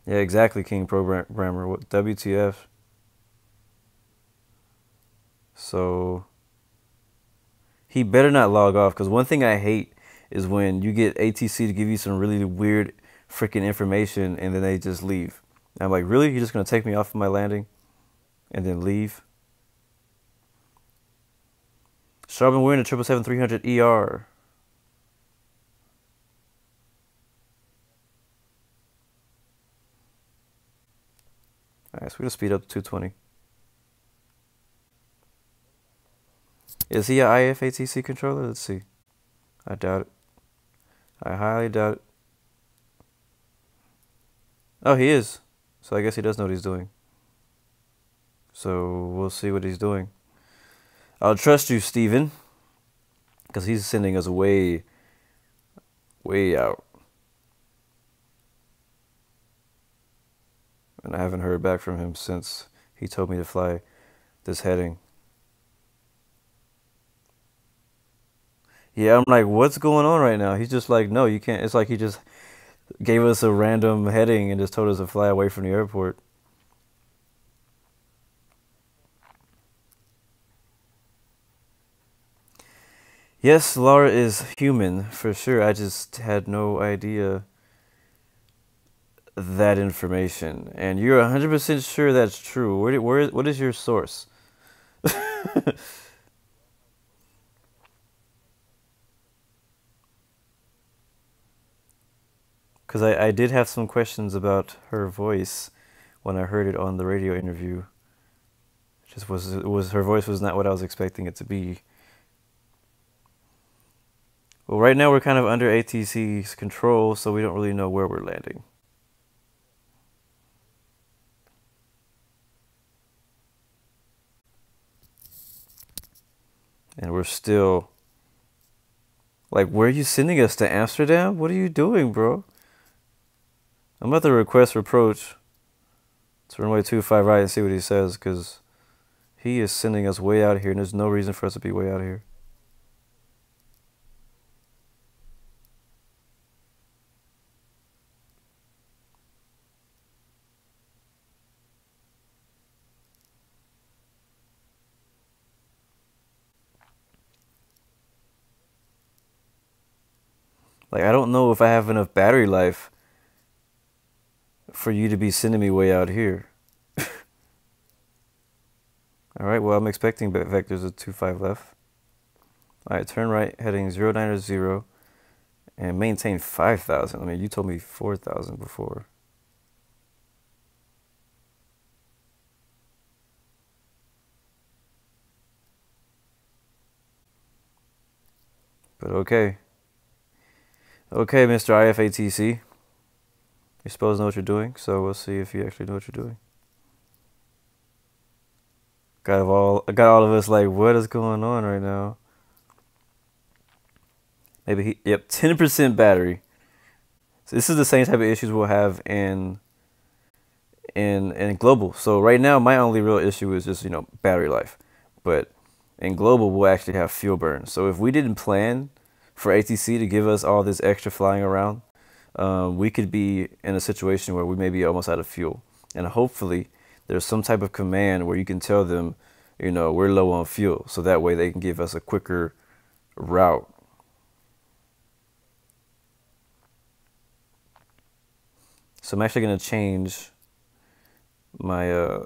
Yeah, exactly, King Programmer. What, WTF? So he better not log off, because one thing I hate is when you get ATC to give you some really weird freaking information and then they just leave. And I'm like, really? You're just going to take me off of my landing and then leave? Sharpen, we're in a 777-300 ER. Alright, so we're going to speed up to 220. Is he a IFATC controller? Let's see. I doubt it. I highly doubt it. Oh, he is. So I guess he does know what he's doing. So we'll see what he's doing. I'll trust you, Steven. Because he's sending us way, way out. And I haven't heard back from him since he told me to fly this heading. Yeah, I'm like, what's going on right now? He's just like, no, you can't. It's like he just gave us a random heading and just told us to fly away from the airport. Yes, Laura is human, for sure. I just had no idea that information, and you're 100% sure that's true. What is your source? Because I did have some questions about her voice when I heard it on the radio interview. Just was her voice was not what I was expecting it to be. Well, right now we're kind of under ATC's control, so we don't really know where we're landing. And we're still... Like, where are you sending us? To Amsterdam? What are you doing, bro? I'm about to request approach to runway 25 right and see what he says, because he is sending us way out here, and there's no reason for us to be way out here. Like, I don't know if I have enough battery life for you to be sending me way out here. Alright, well, I'm expecting vectors of 25 left. Alright, turn right, heading 090, and maintain 5,000. I mean, you told me 4,000 before. But okay. Okay, Mr. IFATC. You're supposed to know what you're doing, so we'll see if you actually know what you're doing. Got all of us like, what is going on right now? Maybe yep, 10% battery. So this is the same type of issues we'll have in global. So right now, my only real issue is just, battery life. But in global, we'll actually have fuel burn. So if we didn't plan for ATC to give us all this extra flying around, we could be in a situation where we may be almost out of fuel. And hopefully there's some type of command where you can tell them, we're low on fuel. So that way they can give us a quicker route. So I'm actually going to change my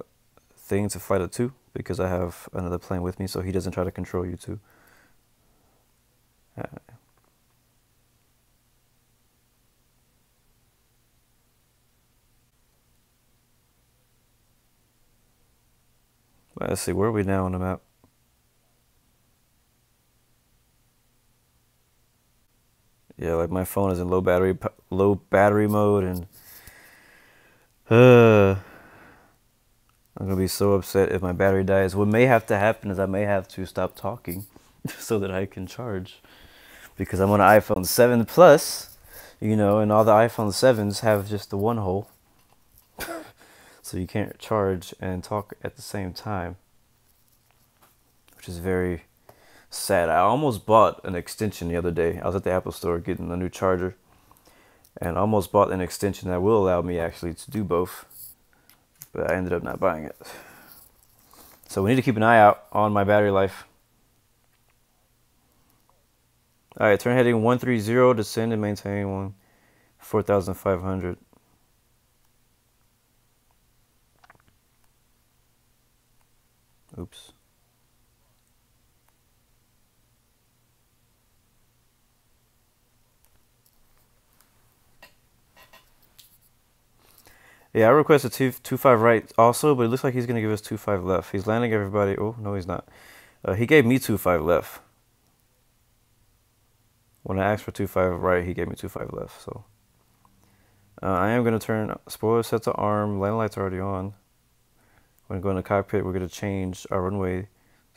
thing to flight of 2 because I have another plane with me, so he doesn't try to control you too. Let's see, where are we now on the map? Yeah, like my phone is in low battery mode, and I'm gonna be so upset if my battery dies. What may have to happen is I may have to stop talking so that I can charge, because I'm on an iPhone 7 Plus, and all the iPhone 7s have just the one hole. So you can't charge and talk at the same time, which is very sad. I almost bought an extension the other day. I was at the Apple store getting a new charger, and almost bought an extension that will allow me actually to do both, but I ended up not buying it. So we need to keep an eye out on my battery life. Alright, turn heading 130, descend and maintain 4,500. Oops. Yeah, I requested 25 right also, but it looks like he's going to give us 25 left. He's landing everybody. Oh, no, he's not. He gave me 25 left. When I asked for 25 right, he gave me 25 left. So I am going to turn spoiler set to arm. Landing lights are already on. When going to cockpit, we're going to change our runway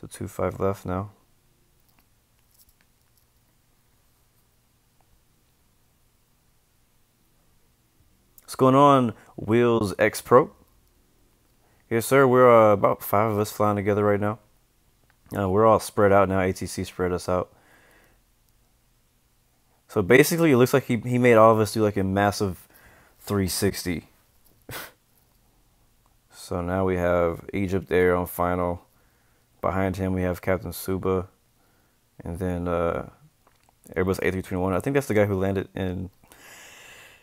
to 25 left now. What's going on, Wheels X Pro? Yes, sir. We're about 5 of us flying together right now. We're all spread out now. ATC spread us out. So basically, it looks like he made all of us do like a massive 360. So now we have Egypt Air on final. Behind him, we have Captain Suba. And then Airbus A321. I think that's the guy who landed in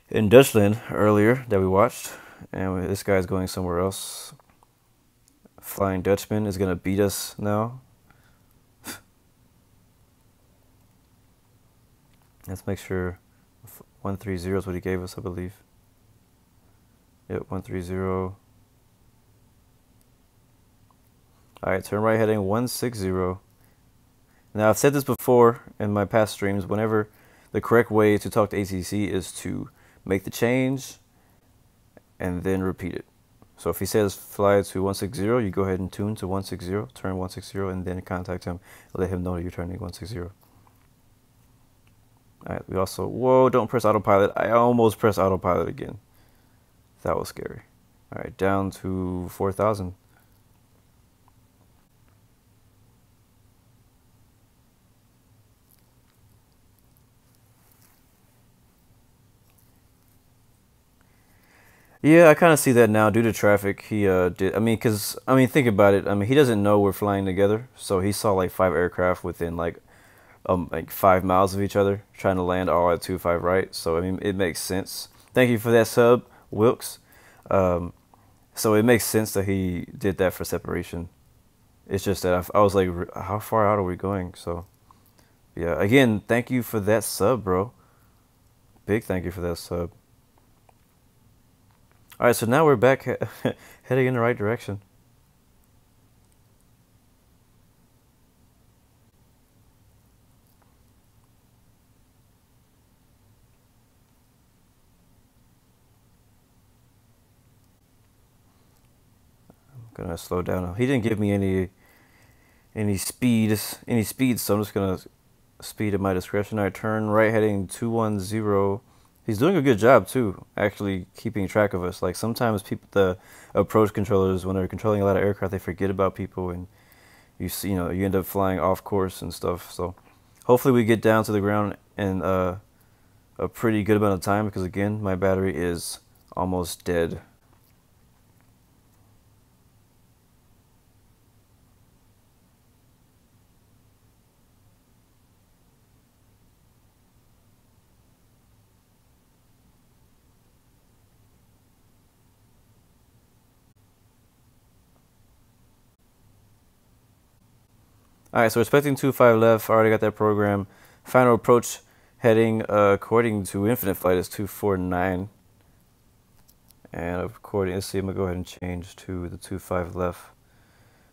in Dutchland earlier that we watched, and this guy's going somewhere else. Flying Dutchman is gonna beat us now. Let's make sure 130 is what he gave us, I believe. Yep, 130. Alright, turn right heading 160. Now, I've said this before in my past streams, whenever the correct way to talk to ATC is to make the change and then repeat it. So if he says fly to 160, you go ahead and tune to 160, turn 160, and then contact him and let him know that you're turning 160. Alright, we also, whoa, don't press autopilot. I almost pressed autopilot again. That was scary. Alright, down to 4,000. Yeah, I kind of see that now due to traffic. He did. I mean, think about it. I mean, he doesn't know we're flying together, so he saw like 5 aircraft within like 5 miles of each other, trying to land all at 25 right. So I mean, it makes sense. Thank you for that sub, Wilkes. So it makes sense that he did that for separation. It's just that I was like, how far out are we going? So yeah, again, thank you for that sub, bro. Big thank you for that sub. All right, so now we're back heading in the right direction. I'm gonna slow down. He didn't give me any speed, so I'm just gonna speed at my discretion. I turn right heading 210. He's doing a good job too, actually keeping track of us. Like sometimes people, the approach controllers, when they're controlling a lot of aircraft, they forget about people, and you see, you end up flying off course and stuff. So hopefully we get down to the ground in a pretty good amount of time, because again, my battery is almost dead. Alright, so we're expecting 25 left. I already got that program. Final approach heading according to Infinite Flight is 249. And according, let's see, I'm going to go ahead and change to the 25 left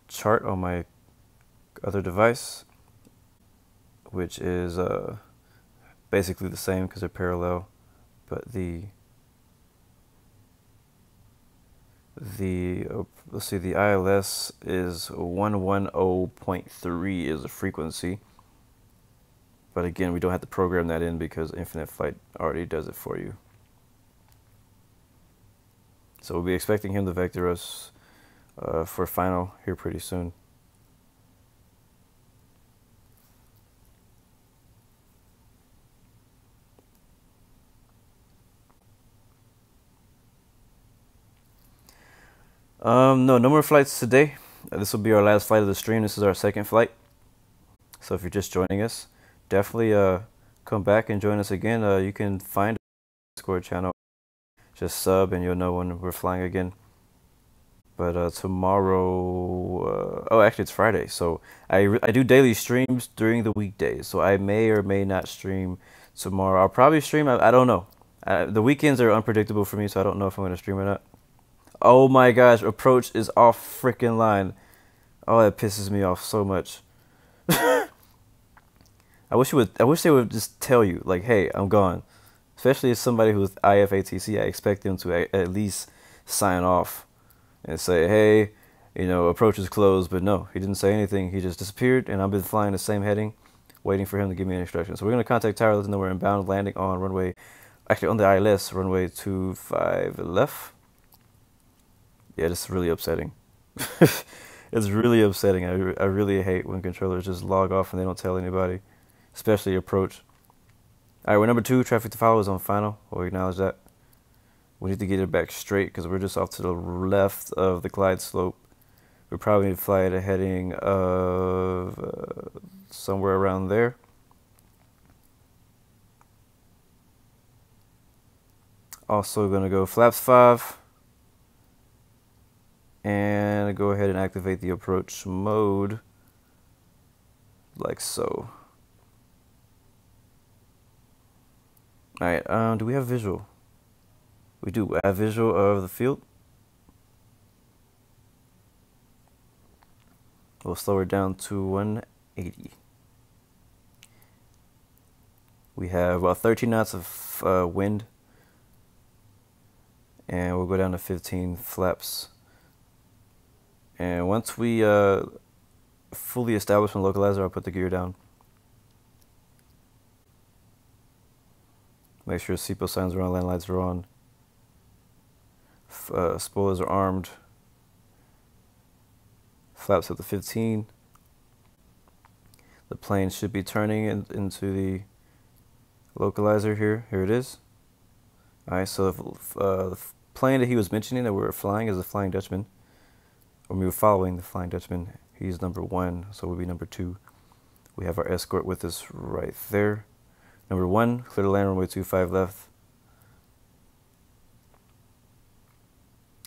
chart on my other device, which is basically the same because they're parallel, but let's see, the ILS is 110.3 is the frequency, but again, we don't have to program that in because Infinite Flight already does it for you. So we'll be expecting him to vector us for final here pretty soon. No more flights today. This will be our last flight of the stream. This is our second flight. So if you're just joining us, definitely come back and join us again. You can find the Discord channel. Just sub and you'll know when we're flying again. But tomorrow, oh, actually it's Friday. So I do daily streams during the weekdays. So I may or may not stream tomorrow. I'll probably stream. I don't know. The weekends are unpredictable for me, so I don't know if I'm going to stream or not. Oh my gosh, approach is off freaking line. Oh, that pisses me off so much. I wish they would just tell you, like, hey, I'm gone. Especially as somebody who's IFATC, I expect them to at least sign off and say, hey, approach is closed. But no, he didn't say anything. He just disappeared, and I've been flying the same heading, waiting for him to give me an instruction. So we're going to contact tower, let them know we're inbound, landing on runway, actually on the ILS, runway 25 left. Yeah, this is really upsetting. It's really upsetting. I really hate when controllers just log off and they don't tell anybody, especially approach. All right, we're number 2. Traffic to follow is on final. We'll acknowledge that. We need to get it back straight because we're just off to the left of the glide slope. We probably need to fly at a heading of somewhere around there. Also gonna go flaps 5. And go ahead and activate the approach mode. Like so. Alright, do we have visual? We do have visual of the field. We'll slow her down to 180. We have about 13 knots of wind. And we'll go down to 15 flaps. And once we fully establish my localizer, I'll put the gear down. Make sure seatbelt signs are on, land lights are on. Spoilers are armed. Flaps up to 15. The plane should be turning into the localizer here. Here it is. Alright, so the plane that he was mentioning that we were flying is the Flying Dutchman. Or we were following the Flying Dutchman. He's number 1, so we'll be number 2. We have our escort with us right there. Number 1, clear to land, runway 25 left.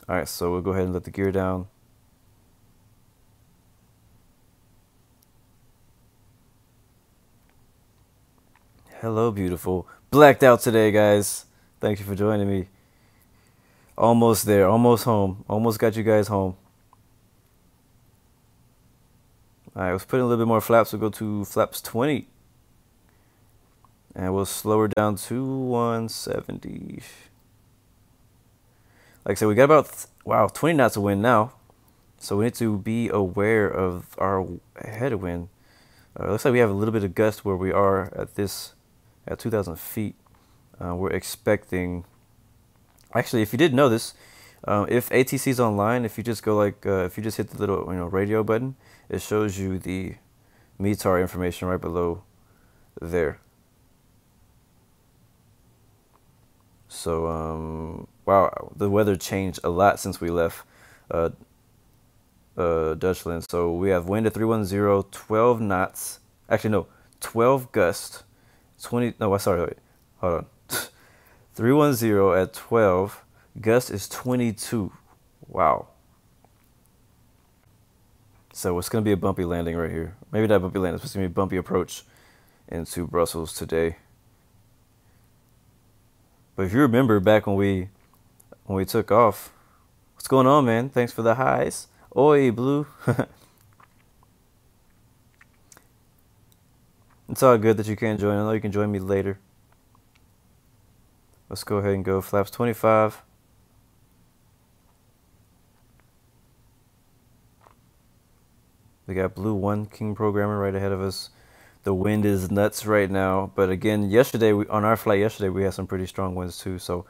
Alright, so we'll go ahead and let the gear down. Hello, beautiful. Blacked out today, guys. Thank you for joining me. Almost there, almost home. Almost got you guys home. Alright, let's put in a little bit more flaps. We'll go to flaps 20. And we'll slow her down to 170. Like I said, we got about, 20 knots of wind now. So we need to be aware of our headwind. Looks like we have a little bit of gust where we are at 2,000 feet. We're expecting, actually, if you didn't know this, if ATC is online, if you just go if you just hit the little radio button, it shows you the METAR information right below there. So wow, the weather changed a lot since we left Dutchland. So we have wind at 310, 12 knots. Actually, no, 12 gust, 20. No, sorry, wait, hold on. 310 at 12. Gust is 22. Wow. So it's gonna be a bumpy landing right here. Maybe not bumpy landing. It's gonna be a bumpy approach into Brussels today. But if you remember back when we took off, what's going on, man? Thanks for the highs. Oi, Blue. It's all good that you can't join. I know you can join me later. Let's go ahead and go flaps 25. We got Blue 1 King Programmer right ahead of us. The wind is nuts right now, but again, yesterday on our flight yesterday we had some pretty strong winds too, so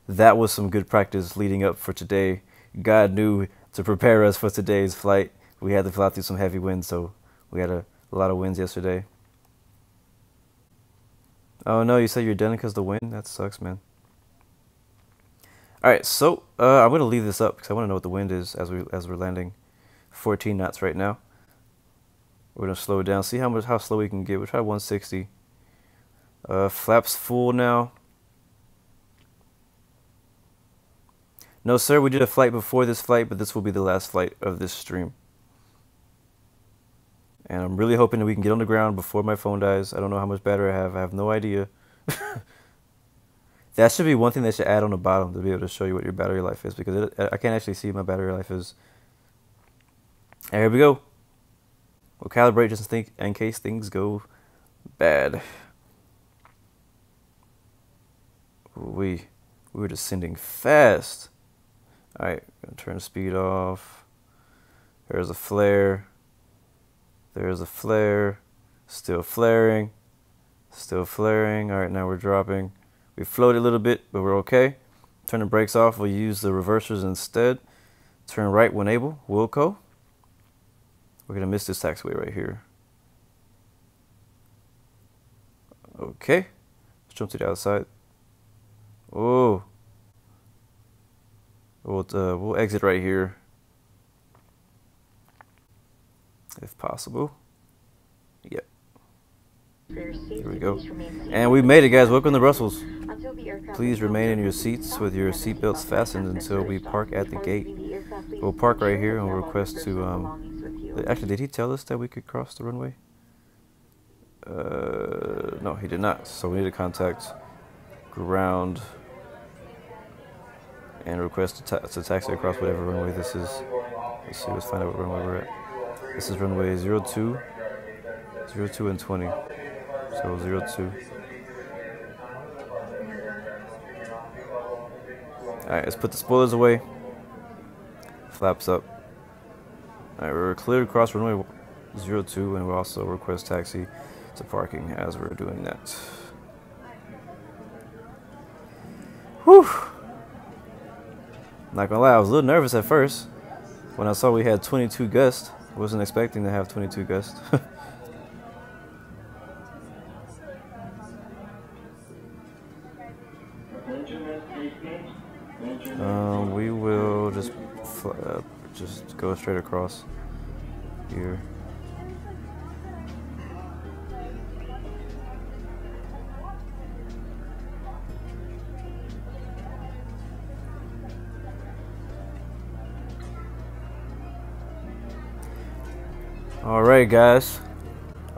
that was some good practice leading up for today. God knew to prepare us for today's flight. We had to fly through some heavy winds, so we had a lot of winds yesterday. Oh no, you said you're done because of the wind? That sucks, man. Alright, so I'm going to leave this up because I want to know what the wind is as we're landing. 14 knots right now. We're going to slow it down, see how slow we can get. We'll try 160. Flaps full now. No, sir, we did a flight before this flight, but this will be the last flight of this stream. And I'm really hoping that we can get on the ground before my phone dies. I don't know how much battery I have. I have no idea. That should be one thing they should add on the bottom to be able to show you what your battery life is, because I can't actually see what my battery life is. And here we go. We'll calibrate just in case things go bad. We were descending fast. Alright, gonna turn the speed off. There's a flare. There's a flare. Still flaring. Still flaring. Alright, now we're dropping. We floated a little bit, but we're okay. Turn the brakes off. We'll use the reversers instead. Turn right when able. Wilco. We're going to miss this taxiway right here. Okay. Let's jump to the outside. Oh. We'll exit right here. If possible. Yep. Here we go. And we made it, guys. Welcome to Brussels. Please remain in your seats with your seatbelts fastened until we park at the gate. We'll park right here and we'll request to... actually, did he tell us that we could cross the runway? No, he did not. So we need to contact ground and request to taxi across whatever runway this is. Let's see, let's find out what runway we're at. This is runway 02, 02 and 20. So 02. Alright, let's put the spoilers away. Flaps up. Alright, we're cleared across runway 02 and we'll also request taxi to parking as we're doing that. Whew! Not gonna lie, I was a little nervous at first when I saw we had 22 guests. I wasn't expecting to have 22 guests. We will just go straight across here. Alright guys,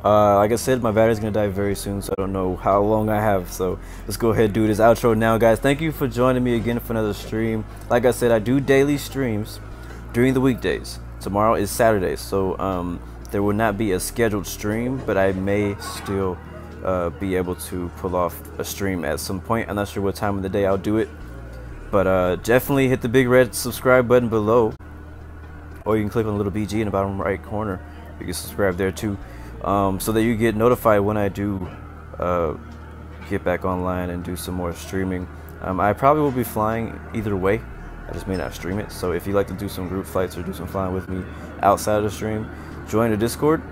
like I said, my battery's gonna die very soon, so I don't know how long I have, so let's go ahead and do this outro now, guys. Thank you for joining me again for another stream. Like I said, I do daily streams during the weekdays. Tomorrow is Saturday, so there will not be a scheduled stream, but I may still be able to pull off a stream at some point. I'm not sure what time of the day I'll do it, but definitely hit the big red subscribe button below, or you can click on the little BG in the bottom right corner. You can subscribe there too, so that you get notified when I do get back online and do some more streaming. I probably will be flying either way. I just may not stream it. So if you like to do some group flights or do some flying with me outside of the stream, join the Discord.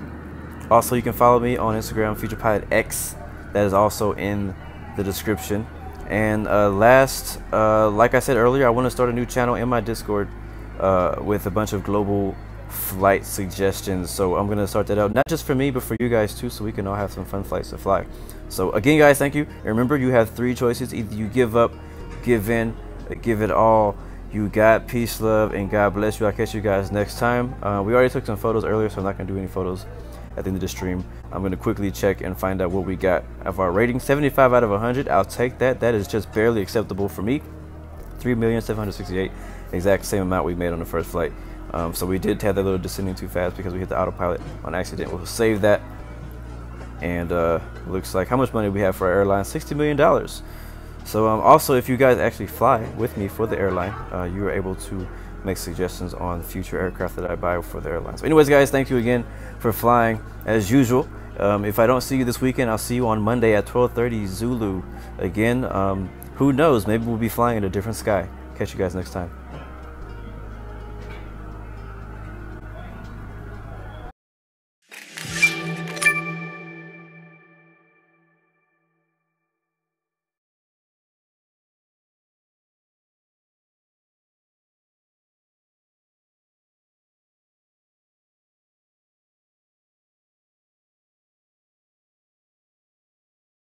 Also, you can follow me on Instagram, FuturePilotX. That is also in the description. And like I said earlier, I want to start a new channel in my Discord with a bunch of global flight suggestions. So I'm gonna start that out, not just for me but for you guys too, so we can all have some fun flights to fly. So again guys, thank you, and remember, you have three choices: either you give up, give in, or give it all. You got peace, love, and God bless you. I'll catch you guys next time. We already took some photos earlier, so I'm not gonna do any photos at the end of the stream. I'm gonna quickly check and find out what we got of our rating. 75 out of 100. I'll take that. That is just barely acceptable for me. 3,768,000, exact same amount we made on the first flight. So we did have that little descending too fast because we hit the autopilot on accident. We'll save that. And looks like how much money we have for our airline: $60 million. So also, if you guys actually fly with me for the airline, you are able to make suggestions on future aircraft that I buy for the airline. So anyways guys, thank you again for flying as usual. If I don't see you this weekend, I'll see you on Monday at 12:30 Zulu again. Who knows, maybe we'll be flying in a different sky. Catch you guys next time.